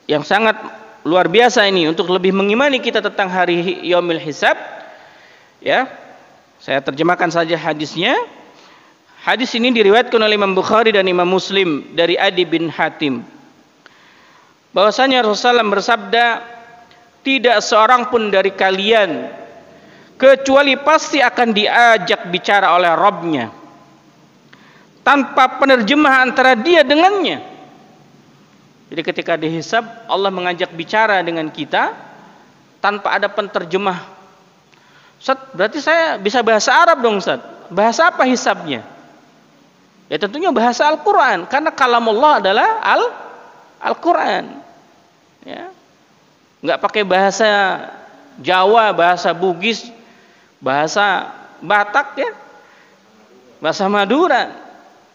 Speaker 1: yang sangat luar biasa ini untuk lebih mengimani kita tentang hari yaumil hisab. Ya, saya terjemahkan saja hadisnya. Hadis ini diriwayatkan oleh Imam Bukhari dan Imam Muslim dari Adi bin Hatim. Bahwasanya Rasulullah bersabda, tidak seorang pun dari kalian kecuali pasti akan diajak bicara oleh Rabb-Nya tanpa penerjemah antara dia dengannya. Jadi ketika dihisab, Allah mengajak bicara dengan kita tanpa ada penterjemah. Ustaz, berarti saya bisa bahasa Arab dong, Ustaz. Bahasa apa hisabnya? Ya tentunya bahasa Al-Quran, karena kalamullah adalah Al-Quran. Ya. Nggak pakai bahasa Jawa, bahasa Bugis, bahasa Batak, ya, bahasa Madura,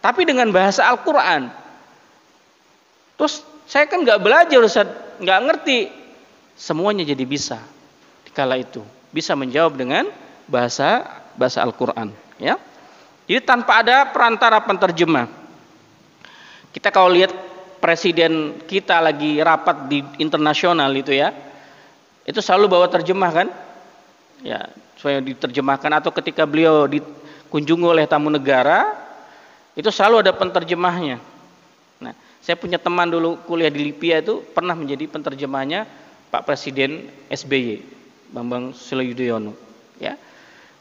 Speaker 1: tapi dengan bahasa Al-Quran. Terus saya kan nggak belajar, Ustaz, nggak ngerti. Semuanya jadi bisa dikala itu, bisa menjawab dengan bahasa Al-Quran. Ya, jadi tanpa ada perantara penterjemah. Kita kalau lihat presiden kita lagi rapat di internasional itu, ya, itu selalu bawa terjemah kan, ya, supaya diterjemahkan. Atau ketika beliau dikunjungi oleh tamu negara, itu selalu ada penterjemahnya. Nah, saya punya teman dulu kuliah di Libya itu pernah menjadi penterjemahnya Pak Presiden SBY, Bambang Susatyo. Ya,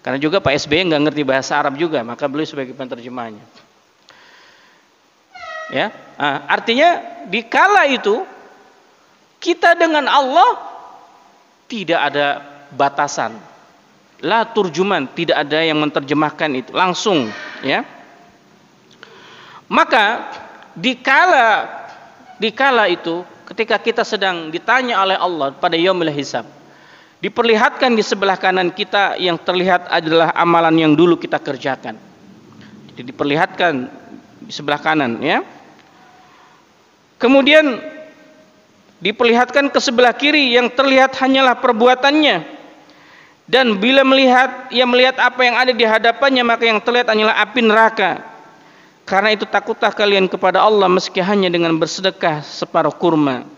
Speaker 1: karena juga Pak SBY nggak ngerti bahasa Arab juga, maka beliau sebagai penterjemahnya. Ya, artinya di kala itu kita dengan Allah tidak ada batasan. La turjuman, tidak ada yang menerjemahkan itu langsung, ya. Maka dikala itu ketika kita sedang ditanya oleh Allah pada yaumil hisab, diperlihatkan di sebelah kanan kita yang terlihat adalah amalan yang dulu kita kerjakan. Jadi diperlihatkan di sebelah kanan, ya. Kemudian diperlihatkan ke sebelah kiri yang terlihat hanyalah perbuatannya. Dan bila ia melihat apa yang ada di hadapannya, maka yang terlihat hanyalah api neraka. Karena itu takutlah kalian kepada Allah meski hanya dengan bersedekah separuh kurma.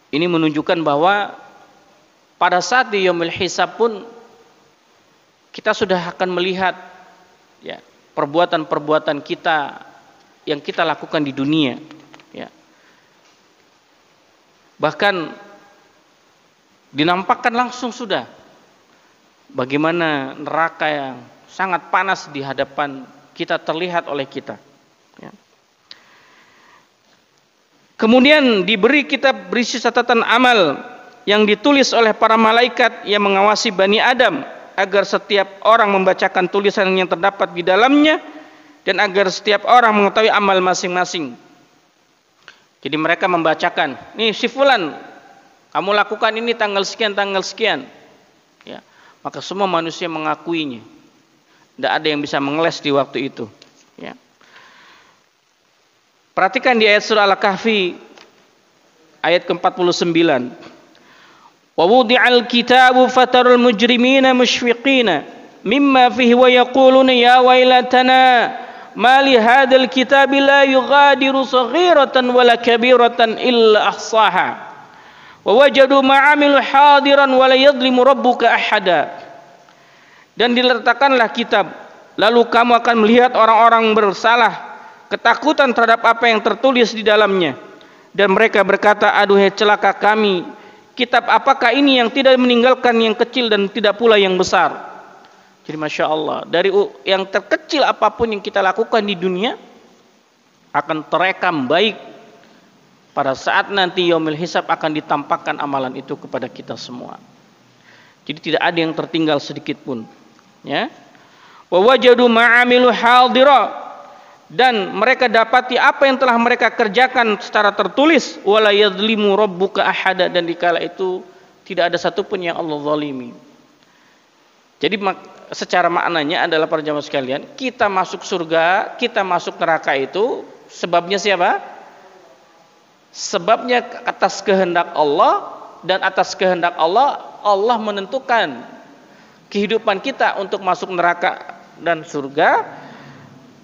Speaker 1: Ini menunjukkan bahwa pada saat di yaumul hisab pun kita sudah akan melihat ya, perbuatan-perbuatan kita yang kita lakukan di dunia. Ya. Bahkan dinampakkan langsung sudah bagaimana neraka yang sangat panas di hadapan kita terlihat oleh kita. Ya. Kemudian diberi kitab berisi catatan amal yang ditulis oleh para malaikat yang mengawasi Bani Adam, agar setiap orang membacakan tulisan yang terdapat di dalamnya dan agar setiap orang mengetahui amal masing-masing. Jadi mereka membacakan, nih si fulan, kamu lakukan ini tanggal sekian. Ya, maka semua manusia mengakuinya. Tidak ada yang bisa mengeles di waktu itu. Ya. Perhatikan di ayat surah Al-Kahfi ayat ke-49. Wa wudi'al kitabu fatarul mujrimina mushfiqina mimma fihi wa yaquluna ya wailatana ma li hadzal kitabi la yughadiru saghiratan wala kabiratan illa ahsaha wa wajadu ma 'amilu hadiran wa la yadhlimu rabbuka ahada. Dan diletakkanlah kitab, lalu kamu akan melihat orang-orang bersalah ketakutan terhadap apa yang tertulis di dalamnya, dan mereka berkata, aduhai celaka kami, kitab apakah ini yang tidak meninggalkan yang kecil dan tidak pula yang besar. Jadi Masya Allah, dari yang terkecil apapun yang kita lakukan di dunia akan terekam baik pada saat nanti yaumul hisab akan ditampakkan amalan itu kepada kita semua. Jadi tidak ada yang tertinggal sedikit pun. Ya. Wa wajadu ma'amilu hadira, dan mereka dapati apa yang telah mereka kerjakan secara tertulis, wala yadhlimu rabbuka ahada, dan dikala itu tidak ada satupun yang Allah zalimi. Jadi secara maknanya adalah para jamaah sekalian, kita masuk surga, kita masuk neraka itu sebabnya siapa? Sebabnya atas kehendak Allah, dan atas kehendak Allah, Allah menentukan kehidupan kita untuk masuk neraka dan surga.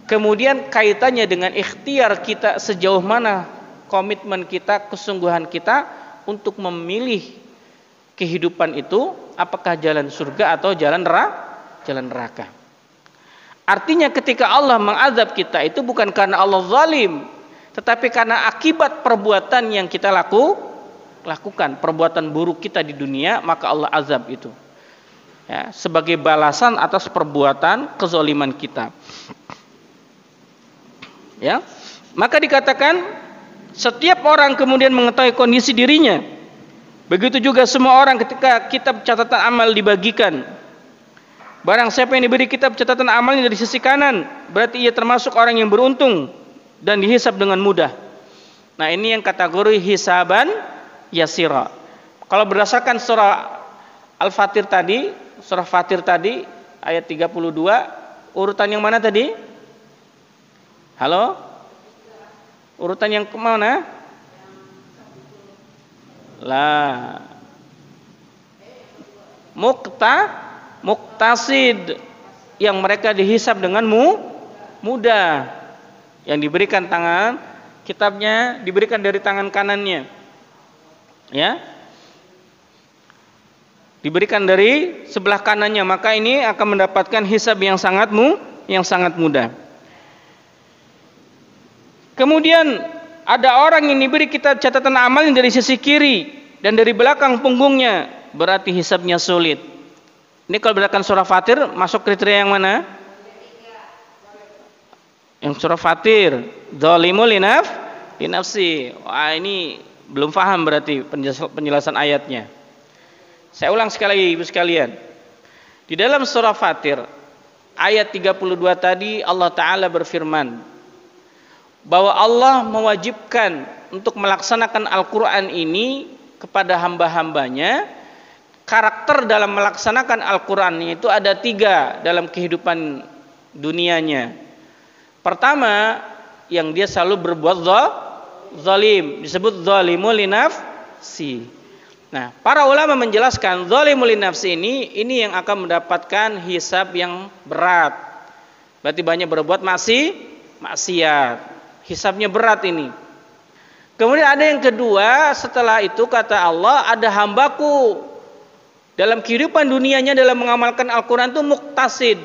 Speaker 1: Kemudian kaitannya dengan ikhtiar kita, sejauh mana komitmen kita, kesungguhan kita untuk memilih kehidupan itu, apakah jalan surga atau jalan neraka. Artinya ketika Allah mengazab kita itu bukan karena Allah zalim, tetapi karena akibat perbuatan yang kita lakukan, perbuatan buruk kita di dunia, maka Allah azab itu. Ya, sebagai balasan atas perbuatan kezaliman kita. Ya, maka dikatakan setiap orang kemudian mengetahui kondisi dirinya. Begitu juga semua orang ketika kitab catatan amal dibagikan. Barang siapa yang diberi kitab catatan amalnya dari sisi kanan, berarti ia termasuk orang yang beruntung dan dihisab dengan mudah. Nah, ini yang kategori hisaban yasira. Kalau berdasarkan surah Al-Fatir tadi, surah Fatir tadi ayat 32, urutan yang mana tadi? Halo? Urutan yang kemana? Lah. Muktasid, yang mereka dihisab dengan mudah. Yang diberikan tangan, kitabnya diberikan dari tangan kanannya. Ya. Diberikan dari sebelah kanannya, maka ini akan mendapatkan hisab yang sangat mudah. Kemudian ada orang yang diberi kitab catatan amalnya dari sisi kiri dan dari belakang punggungnya, berarti hisabnya sulit. Ini kalau berdasarkan surah Fatir masuk kriteria yang mana? Yang surah Fatir, zalimul linafsi. Wah, ini belum paham berarti penjelasan ayatnya. Saya ulang sekali lagi Ibu sekalian. Di dalam surah Fatir ayat 32 tadi Allah Ta'ala berfirman bahwa Allah mewajibkan untuk melaksanakan Al-Quran ini kepada hamba-hambanya. Karakter dalam melaksanakan Al-Quran itu ada 3 dalam kehidupan dunianya. Pertama, yang dia selalu berbuat zalim, disebut zalimul linafsi. Nah, para ulama menjelaskan zalimul linafsi ini yang akan mendapatkan hisab yang berat. Berarti banyak berbuat maksiat. Hisabnya berat ini. Kemudian ada yang kedua, setelah itu kata Allah, ada hambaku dalam kehidupan dunianya dalam mengamalkan Al-Quran itu muktasid.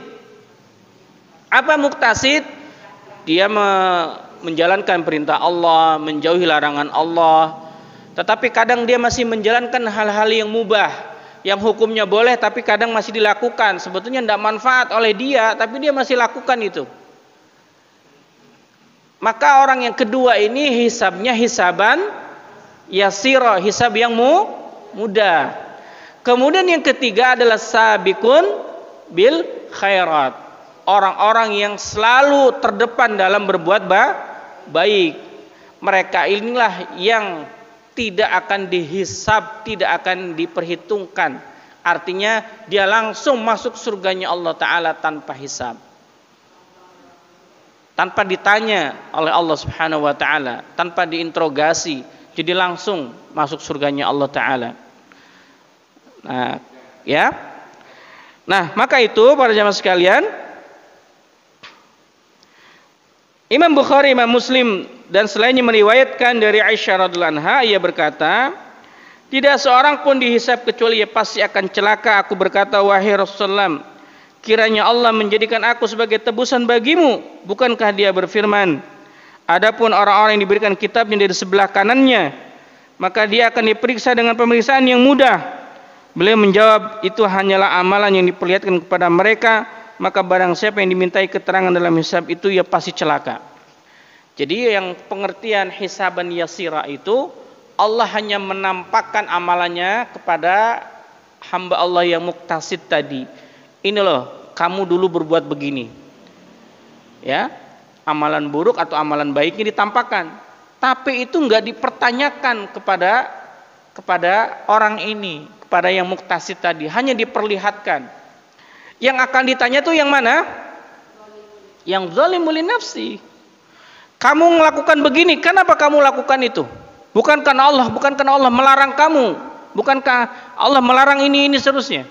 Speaker 1: Apa muktasid? Dia menjalankan perintah Allah, menjauhi larangan Allah. Tetapi kadang dia masih menjalankan hal-hal yang mubah, yang hukumnya boleh tapi kadang masih dilakukan. Sebetulnya tidak manfaat oleh dia, tapi dia masih lakukan itu. Maka orang yang kedua ini hisabnya hisaban yasira, hisab yang mudah. Kemudian yang ketiga adalah sabiqun bil khairat, orang-orang yang selalu terdepan dalam berbuat baik. Mereka inilah yang tidak akan dihisab, tidak akan diperhitungkan. Artinya dia langsung masuk surganya Allah Ta'ala tanpa hisab, tanpa ditanya oleh Allah Subhanahu wa Ta'ala, tanpa diinterogasi, jadi langsung masuk surganya Allah Ta'ala. Nah, ya. Nah, maka itu para jamaah sekalian, Imam Bukhari, Imam Muslim dan selainnya meriwayatkan dari Aisyah radhiyallahu anha, ia berkata, tidak seorang pun dihisab kecuali ia pasti akan celaka. Aku berkata, wahai Rasulullah, kiranya Allah menjadikan aku sebagai tebusan bagimu. Bukankah dia berfirman, adapun orang-orang yang diberikan kitabnya dari sebelah kanannya, maka dia akan diperiksa dengan pemeriksaan yang mudah. Beliau menjawab, itu hanyalah amalan yang diperlihatkan kepada mereka. Maka barang siapa yang dimintai keterangan dalam hisab itu, ia pasti celaka. Jadi yang pengertian hisaban yasira itu, Allah hanya menampakkan amalannya kepada hamba Allah yang muktasid tadi. Ini loh, kamu dulu berbuat begini, ya, amalan buruk atau amalan baiknya ditampakkan, tapi itu enggak dipertanyakan kepada orang ini, kepada yang muktasid tadi, hanya diperlihatkan. Yang akan ditanya tuh yang mana? Yang zalimul nafsi. Kamu melakukan begini, kenapa kamu lakukan itu? Bukankah Allah melarang kamu? Bukankah Allah melarang ini seterusnya?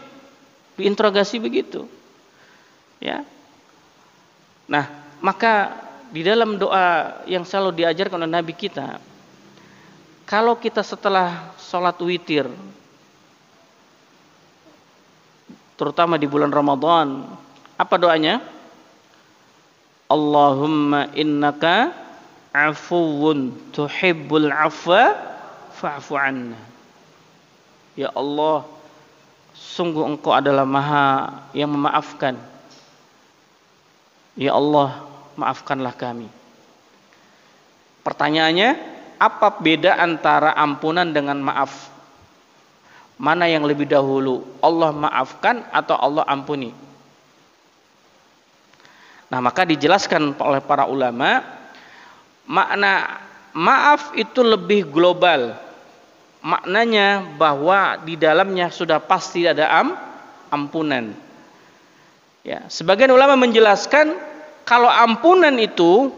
Speaker 1: Diinterogasi begitu, ya. Nah, maka di dalam doa yang selalu diajarkan oleh Nabi kita, kalau kita setelah sholat witir, terutama di bulan Ramadan, apa doanya? Allahumma innaka afuwun tuhibbul afwa fa'fu anna. Ya Allah, sungguh Engkau adalah Maha yang memaafkan. Ya Allah, maafkanlah kami. Pertanyaannya, apa beda antara ampunan dengan maaf? Mana yang lebih dahulu? Allah maafkan atau Allah ampuni? Nah, maka dijelaskan oleh para ulama, makna maaf itu lebih global. Maknanya bahwa di dalamnya sudah pasti ada ampunan. Ya, sebagian ulama menjelaskan kalau ampunan itu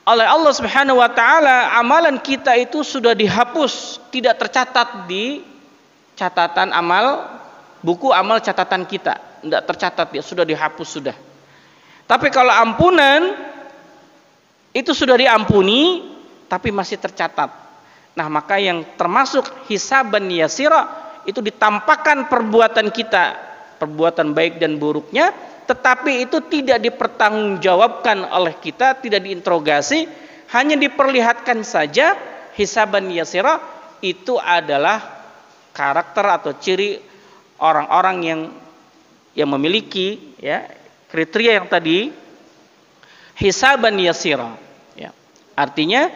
Speaker 1: oleh Allah Subhanahu wa taala, amalan kita itu sudah dihapus, tidak tercatat di catatan amal, buku amal catatan kita, tidak tercatat, ya sudah dihapus sudah. Tapi kalau ampunan itu sudah diampuni tapi masih tercatat. Nah, maka yang termasuk hisaban yasira itu ditampakkan perbuatan kita, perbuatan baik dan buruknya, tetapi itu tidak dipertanggungjawabkan oleh kita, tidak diinterogasi, hanya diperlihatkan saja. Hisaban yasira itu adalah karakter atau ciri orang-orang yang memiliki, ya, kriteria yang tadi, hisaban yasira, ya. Artinya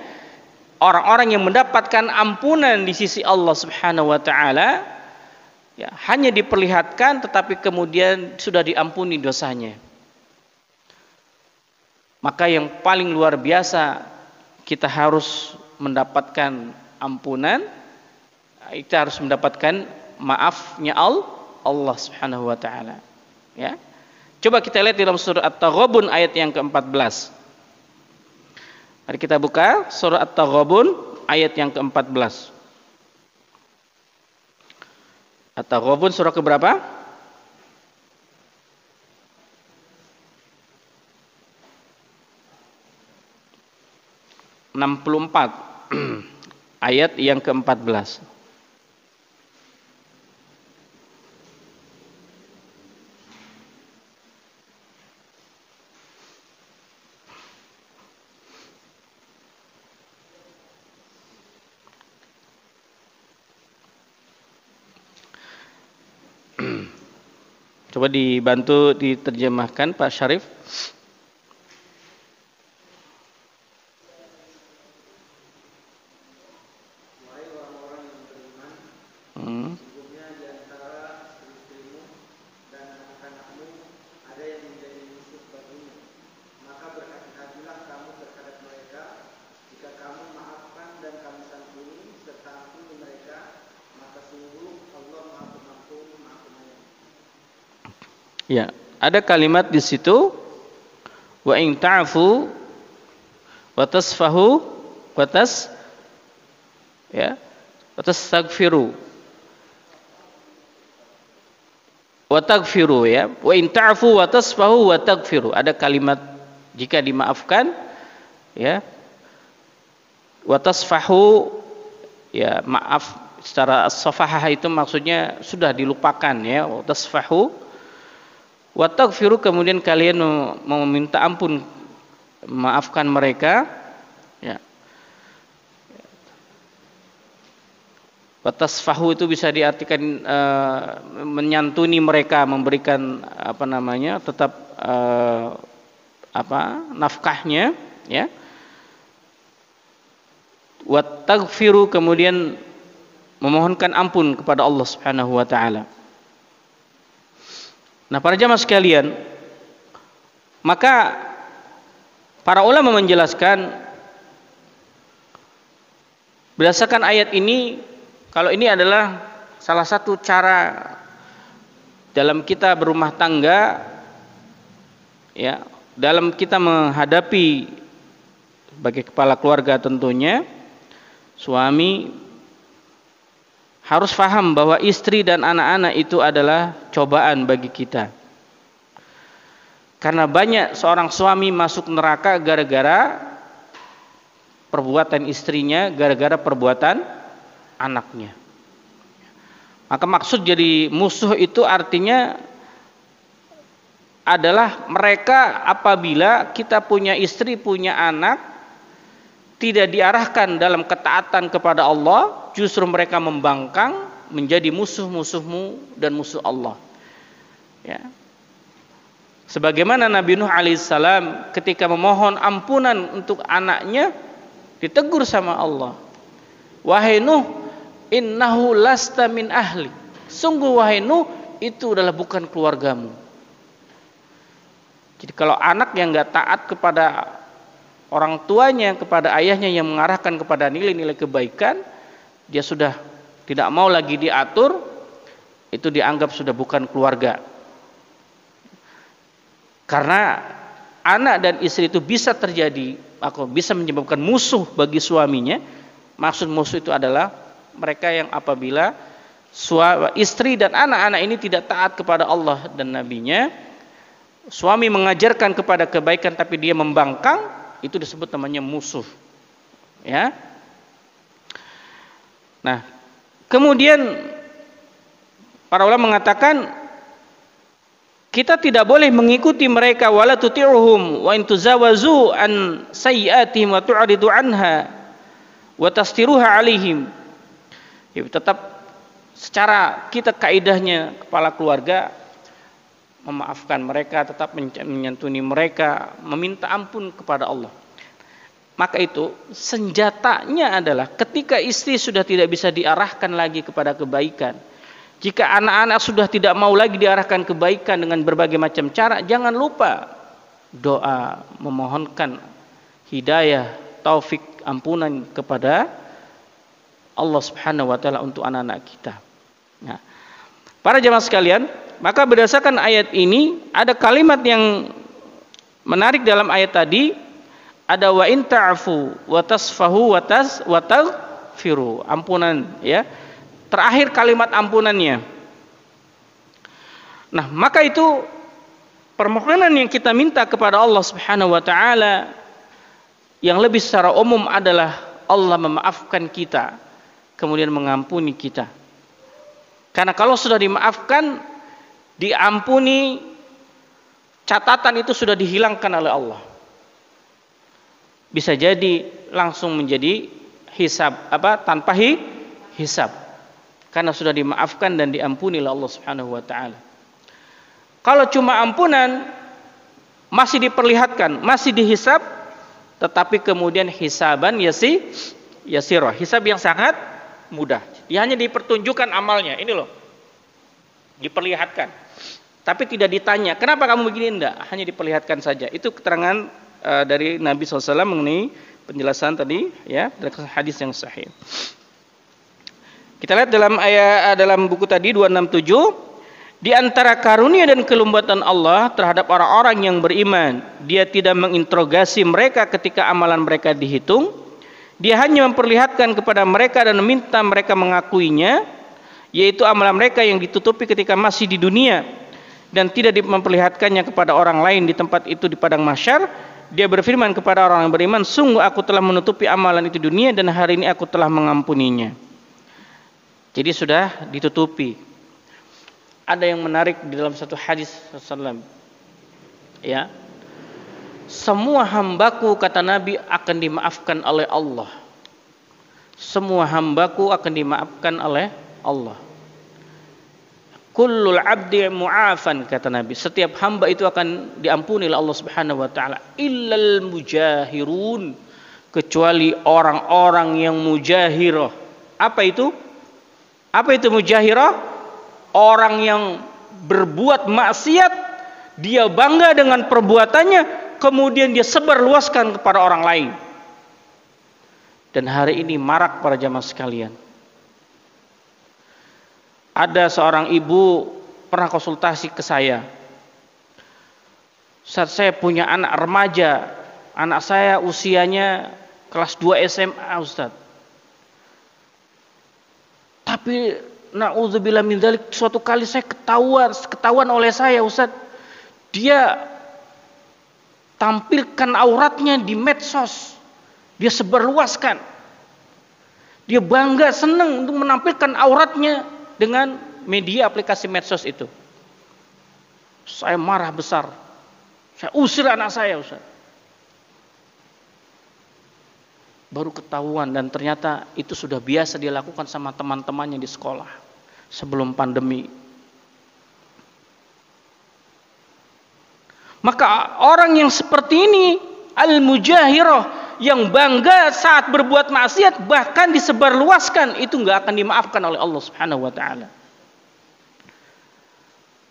Speaker 1: orang-orang yang mendapatkan ampunan di sisi Allah Subhanahu wa taala, ya, hanya diperlihatkan tetapi kemudian sudah diampuni dosanya. Maka yang paling luar biasa, kita harus mendapatkan ampunan, kita harus mendapatkan maafnya Allah Subhanahu wa taala, ya. Coba kita lihat dalam surah At-Taghabun ayat yang ke-14. Mari kita buka surah At-Taghabun ayat yang ke-14. At-Taghabun surah keberapa? 64 ayat yang ke-14. Coba dibantu diterjemahkan Pak Syarif. Ya, ada kalimat di situ wa in ta'fu wa tasfahu wa tastaghfiru wa taghfiru, ya. Wa in ta'fu wa tasfahu wa taghfiru. Ada kalimat jika dimaafkan, ya. Wa tasfahu, ya, maaf secara as-safahah itu maksudnya sudah dilupakan, ya. Wa tasfahu wa taghfiru, kemudian kalian meminta ampun, maafkan mereka, ya. Wa tasfahu itu bisa diartikan menyantuni mereka, memberikan tetap nafkahnya, ya. Wa taghfiru, kemudian memohonkan ampun kepada Allah Subhanahu wa taala. Nah, para jamaah sekalian, maka para ulama menjelaskan berdasarkan ayat ini, kalau ini adalah salah satu cara dalam kita berumah tangga, ya, dalam kita menghadapi sebagai kepala keluarga tentunya, suami harus paham bahwa istri dan anak-anak itu adalah cobaan bagi kita. Karena banyak seorang suami masuk neraka gara-gara perbuatan istrinya, gara-gara perbuatan anaknya. Maka maksud jadi musuh itu artinya adalah mereka apabila kita punya istri, punya anak, tidak diarahkan dalam ketaatan kepada Allah, justru mereka membangkang menjadi musuh-musuhmu dan musuh Allah, ya. Sebagaimana Nabi Nuh alaihissalam ketika memohon ampunan untuk anaknya, ditegur sama Allah, wahai Nuh, innahu lasta min ahli, sungguh wahai Nuh, itu adalah bukan keluargamu. Jadi kalau anak yang gak taat kepada orang tuanya, kepada ayahnya yang mengarahkan kepada nilai-nilai kebaikan, dia sudah tidak mau lagi diatur, itu dianggap sudah bukan keluarga. Karena anak dan istri itu bisa terjadi, bisa menyebabkan musuh bagi suaminya. Maksud musuh itu adalah mereka yang apabila istri dan anak-anak ini tidak taat kepada Allah dan Nabi-Nya, suami mengajarkan kepada kebaikan tapi dia membangkang, itu disebut namanya musuh, ya. Nah, kemudian para ulama mengatakan kita tidak boleh mengikuti mereka, wala tuti'uhum wa in tuzawazu an sayyi'atihim wa tu'ridu anha wa tastiruha alaihim. Ya, tetap secara kita kaidahnya kepala keluarga memaafkan mereka, tetap menyantuni mereka, meminta ampun kepada Allah. Maka itu senjatanya adalah ketika istri sudah tidak bisa diarahkan lagi kepada kebaikan, jika anak-anak sudah tidak mau lagi diarahkan kebaikan dengan berbagai macam cara, jangan lupa doa memohonkan hidayah, taufik, ampunan kepada Allah Subhanahu wa taala untuk anak-anak kita. Nah, para jemaah sekalian, maka berdasarkan ayat ini ada kalimat yang menarik dalam ayat tadi, ada wa in ta'fu wa tasfahu wa taghfiru, ampunan, ya. Terakhir kalimat ampunannya. Nah, maka itu permohonan yang kita minta kepada Allah Subhanahu wa taala Yang lebih secara umum adalah Allah memaafkan kita, kemudian mengampuni kita. Karena kalau sudah dimaafkan, diampuni, catatan itu sudah dihilangkan oleh Allah. Bisa jadi langsung menjadi hisab, tanpa hisab. Karena sudah dimaafkan dan diampuni oleh Allah Subhanahu wa taala. Kalau cuma ampunan masih diperlihatkan, masih dihisab, tetapi kemudian hisaban yasirah, hisab yang sangat mudah. Dia hanya dipertunjukkan amalnya, ini loh, diperlihatkan. Tapi tidak ditanya, kenapa kamu begini? Enggak, hanya diperlihatkan saja. Itu keterangan dari Nabi SAW mengenai penjelasan tadi, ya, dari hadis yang sahih. Kita lihat dalam buku tadi 267. Di antara karunia dan kelembatan Allah terhadap orang-orang yang beriman, Dia tidak menginterogasi mereka ketika amalan mereka dihitung. Dia hanya memperlihatkan kepada mereka dan meminta mereka mengakuinya, yaitu amalan mereka yang ditutupi ketika masih di dunia, dan tidak memperlihatkannya kepada orang lain di tempat itu di padang mahsyar. Dia berfirman kepada orang yang beriman, sungguh aku telah menutupi amalan itu di dunia dan hari ini aku telah mengampuninya. Jadi sudah ditutupi. Ada yang menarik di dalam satu hadis Rasulullah, ya, semua hambaku, kata Nabi, akan dimaafkan oleh Allah. Semua hambaku akan dimaafkan oleh Allah. Kullul abdi mu'afan, kata Nabi, setiap hamba itu akan diampuni oleh Allah Subhanahu wa taala, illal mujahirun, kecuali orang-orang yang mujahirah. Apa itu? Apa itu mujahirah? Orang yang berbuat maksiat, dia bangga dengan perbuatannya, kemudian dia sebarluaskan kepada orang lain. Dan hari ini marak para jamaah sekalian. Ada seorang ibu pernah konsultasi ke saya. Saat saya punya anak remaja, anak saya usianya kelas 2 SMA, Ustaz. Tapi na'udzubillah min dzalik, suatu kali saya ketahuan oleh saya, Ustaz. Dia tampilkan auratnya di medsos. Dia sebarluaskan. Dia bangga, senang untuk menampilkan auratnya dengan media aplikasi medsos itu. Saya marah besar. Saya usir anak saya, Ustaz. Baru ketahuan, dan ternyata itu sudah biasa dia lakukan sama teman-temannya di sekolah sebelum pandemi. Maka orang yang seperti ini, al-mujahirah, yang bangga saat berbuat maksiat bahkan disebarluaskan, itu enggak akan dimaafkan oleh Allah Subhanahu wa taala.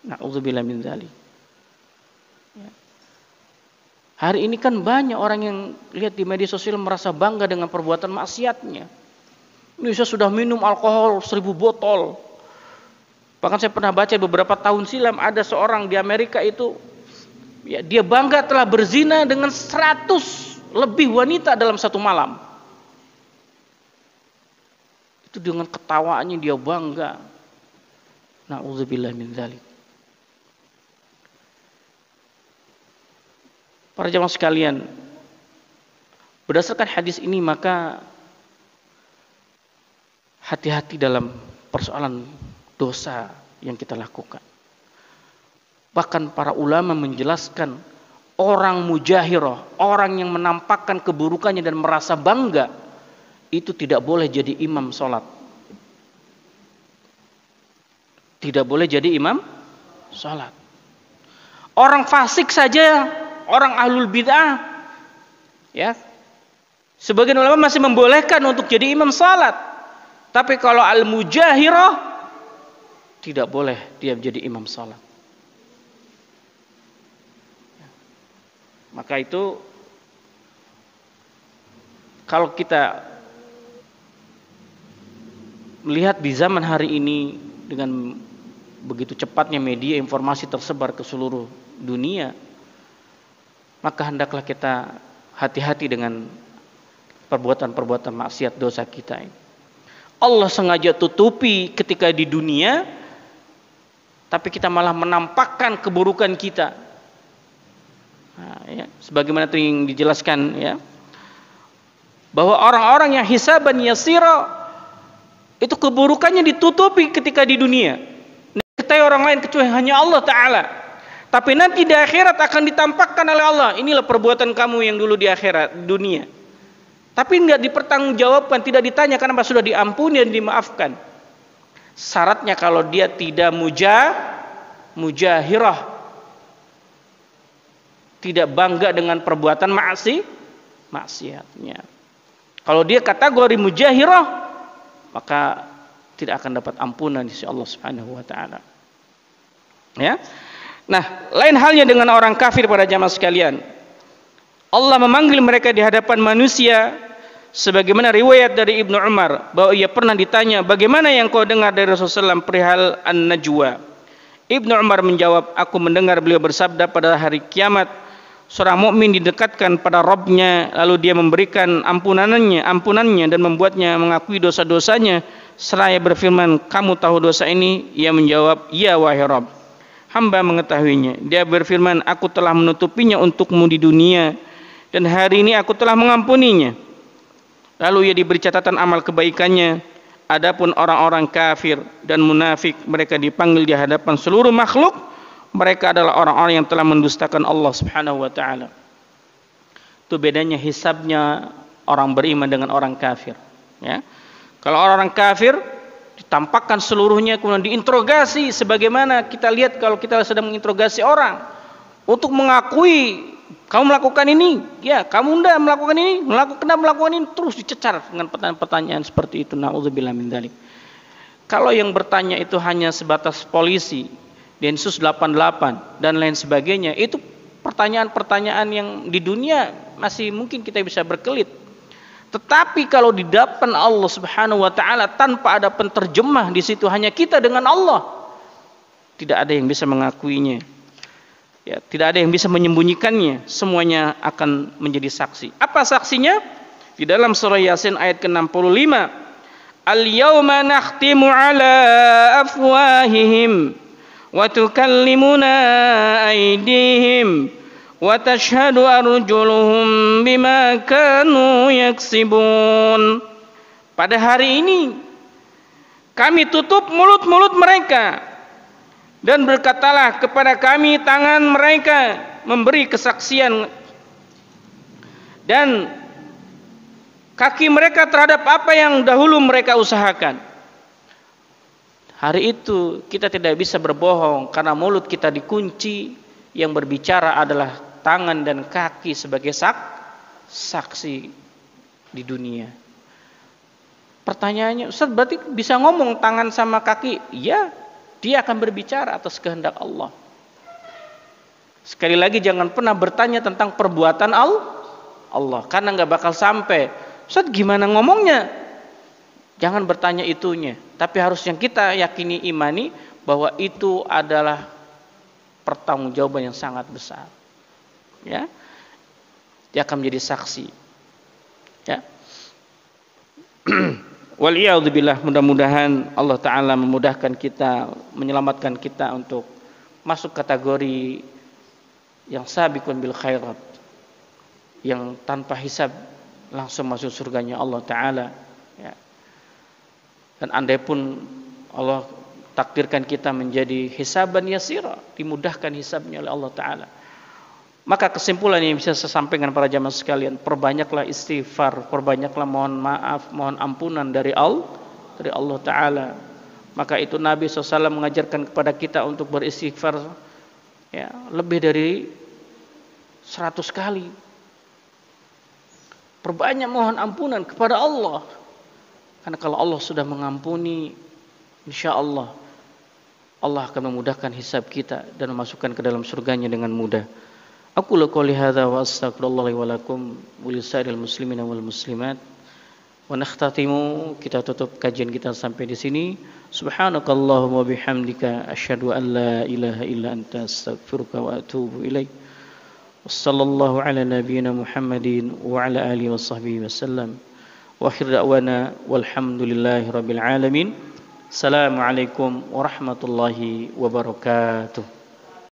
Speaker 1: Na'udzubillah min dzalik. Hari ini kan banyak orang yang lihat di media sosial merasa bangga dengan perbuatan maksiatnya. Indonesia sudah minum alkohol 1000 botol. Bahkan saya pernah baca beberapa tahun silam, ada seorang di Amerika itu, ya, dia bangga telah berzina dengan 100 lebih wanita dalam satu malam. Itu dengan ketawaannya dia bangga. Na'udzubillah min dzalik. Para jamaah sekalian, berdasarkan hadis ini maka hati-hati dalam persoalan dosa yang kita lakukan. Bahkan para ulama menjelaskan, orang mujahirah, orang yang menampakkan keburukannya dan merasa bangga, itu tidak boleh jadi imam sholat. Tidak boleh jadi imam sholat. Orang fasik saja, orang ahlul bid'ah, ya, sebagian ulama masih membolehkan untuk jadi imam salat. Tapi kalau al-mujahirah, tidak boleh dia menjadi imam salat. Maka itu, kalau kita melihat di zaman hari ini dengan begitu cepatnya media informasi tersebar ke seluruh dunia, maka hendaklah kita hati-hati dengan perbuatan-perbuatan maksiat dosa kita ini. Allah sengaja tutupi ketika di dunia, tapi kita malah menampakkan keburukan kita. Nah, ya, sebagaimana itu yang dijelaskan, ya, bahwa orang-orang yang hisaban yasira itu keburukannya ditutupi ketika di dunia. Diketahui orang lain kecuali hanya Allah Ta'ala. Tapi nanti di akhirat akan ditampakkan oleh Allah. Inilah perbuatan kamu yang dulu di akhirat, dunia. Tapi enggak dipertanggungjawabkan, tidak ditanya karena sudah diampuni dan dimaafkan. Syaratnya kalau dia tidak mujahirah, tidak bangga dengan perbuatan maksiatnya. Kalau dia kategori mujahirah, maka tidak akan dapat ampunan di sisi Allah Subhanahu wa taala. Ya. Nah, lain halnya dengan orang kafir pada jamaah sekalian. Allah memanggil mereka di hadapan manusia sebagaimana riwayat dari Ibnu Umar bahwa ia pernah ditanya, "Bagaimana yang kau dengar dari Rasulullah SAW perihal an-najwa?" Ibnu Umar menjawab, "Aku mendengar beliau bersabda pada hari kiamat, seorang mukmin didekatkan pada Rabb-nya, lalu dia memberikan ampunannya dan membuatnya mengakui dosa-dosanya. Seraya berfirman, 'Kamu tahu dosa ini?' Ia menjawab, 'Ya wahai Rabb, hamba mengetahuinya.' Dia berfirman, 'Aku telah menutupinya untukmu di dunia dan hari ini aku telah mengampuninya.' Lalu ia diberi catatan amal kebaikannya. Adapun orang-orang kafir dan munafik, mereka dipanggil di hadapan seluruh makhluk. Mereka adalah orang-orang yang telah mendustakan Allah Subhanahu wa taala." Itu bedanya hisabnya orang beriman dengan orang kafir, ya. Kalau orang kafir ditampakkan seluruhnya, kemudian diinterogasi sebagaimana kita lihat kalau kita sedang menginterogasi orang untuk mengakui, "Kamu melakukan ini?" "Ya." "Kamu tidak melakukan ini?" Kenapa melakukan ini?" Terus dicecar dengan pertanyaan-pertanyaan seperti itu. Nauzubillah min dzalik. Kalau yang bertanya itu hanya sebatas polisi, Densus 88 dan lain sebagainya, itu pertanyaan-pertanyaan yang di dunia masih mungkin kita bisa berkelit. Tetapi kalau di depan Allah Subhanahu wa taala tanpa ada penterjemah di situ, hanya kita dengan Allah, tidak ada yang bisa mengakuinya. Ya, tidak ada yang bisa menyembunyikannya, semuanya akan menjadi saksi. Apa saksinya? Di dalam surah Yasin ayat ke-65, "Al-yauma nakhtimu ala afwahihim wa tukallimuna aydihim wa tashhadu arjuluhum bima kanu yaksibun." Pada hari ini kami tutup mulut-mulut mereka, dan berkatalah kepada kami tangan mereka memberi kesaksian, dan kaki mereka terhadap apa yang dahulu mereka usahakan. Hari itu kita tidak bisa berbohong karena mulut kita dikunci. Yang berbicara adalah tangan dan kaki sebagai saksi di dunia. Pertanyaannya, "Ustaz, berarti bisa ngomong tangan sama kaki?" Ya, dia akan berbicara atas kehendak Allah. Sekali lagi, jangan pernah bertanya tentang perbuatan Allah, karena nggak bakal sampai. "Ustaz, gimana ngomongnya?" Jangan bertanya itunya, tapi harus yang kita yakini, imani bahwa itu adalah pertanggungjawaban yang sangat besar. Ya, dia akan menjadi saksi. Ya. Waliyadzubillah, mudah-mudahan Allah Ta'ala memudahkan kita, menyelamatkan kita untuk masuk kategori yang sabiqun bil khairat, yang tanpa hisab langsung masuk surganya Allah Ta'ala. Ya. Dan andai pun Allah takdirkan kita menjadi hisaban yasira, dimudahkan hisabnya oleh Allah Ta'ala, maka kesimpulan yang bisa saya sampaikan para jamaah sekalian, perbanyaklah istighfar, perbanyaklah mohon maaf, mohon ampunan dari Allah Ta'ala. Maka itu Nabi SAW mengajarkan kepada kita untuk beristighfar, ya, lebih dari 100 kali. Perbanyak mohon ampunan kepada Allah, karena kalau Allah sudah mengampuni, insya Allah akan memudahkan hisab kita dan memasukkan ke dalam surganya dengan mudah. Aqulu qouli hadza wa astaghfirullah li wa lakum wa lisairil muslimina wal muslimat. Wa nakhtatimu, kita tutup kajian kita sampai di sini. Subhanakallahumma bihamdika asyhadu an la ilaha illa anta astaghfiruka wa atubu ilaik. Wassallallahu ala nabiyyina Muhammadin wa ala alihi washabbihi wasallam. Wa akhir da'wana walhamdulillahi rabbil alamin. Assalamualaikum warahmatullahi wabarakatuh.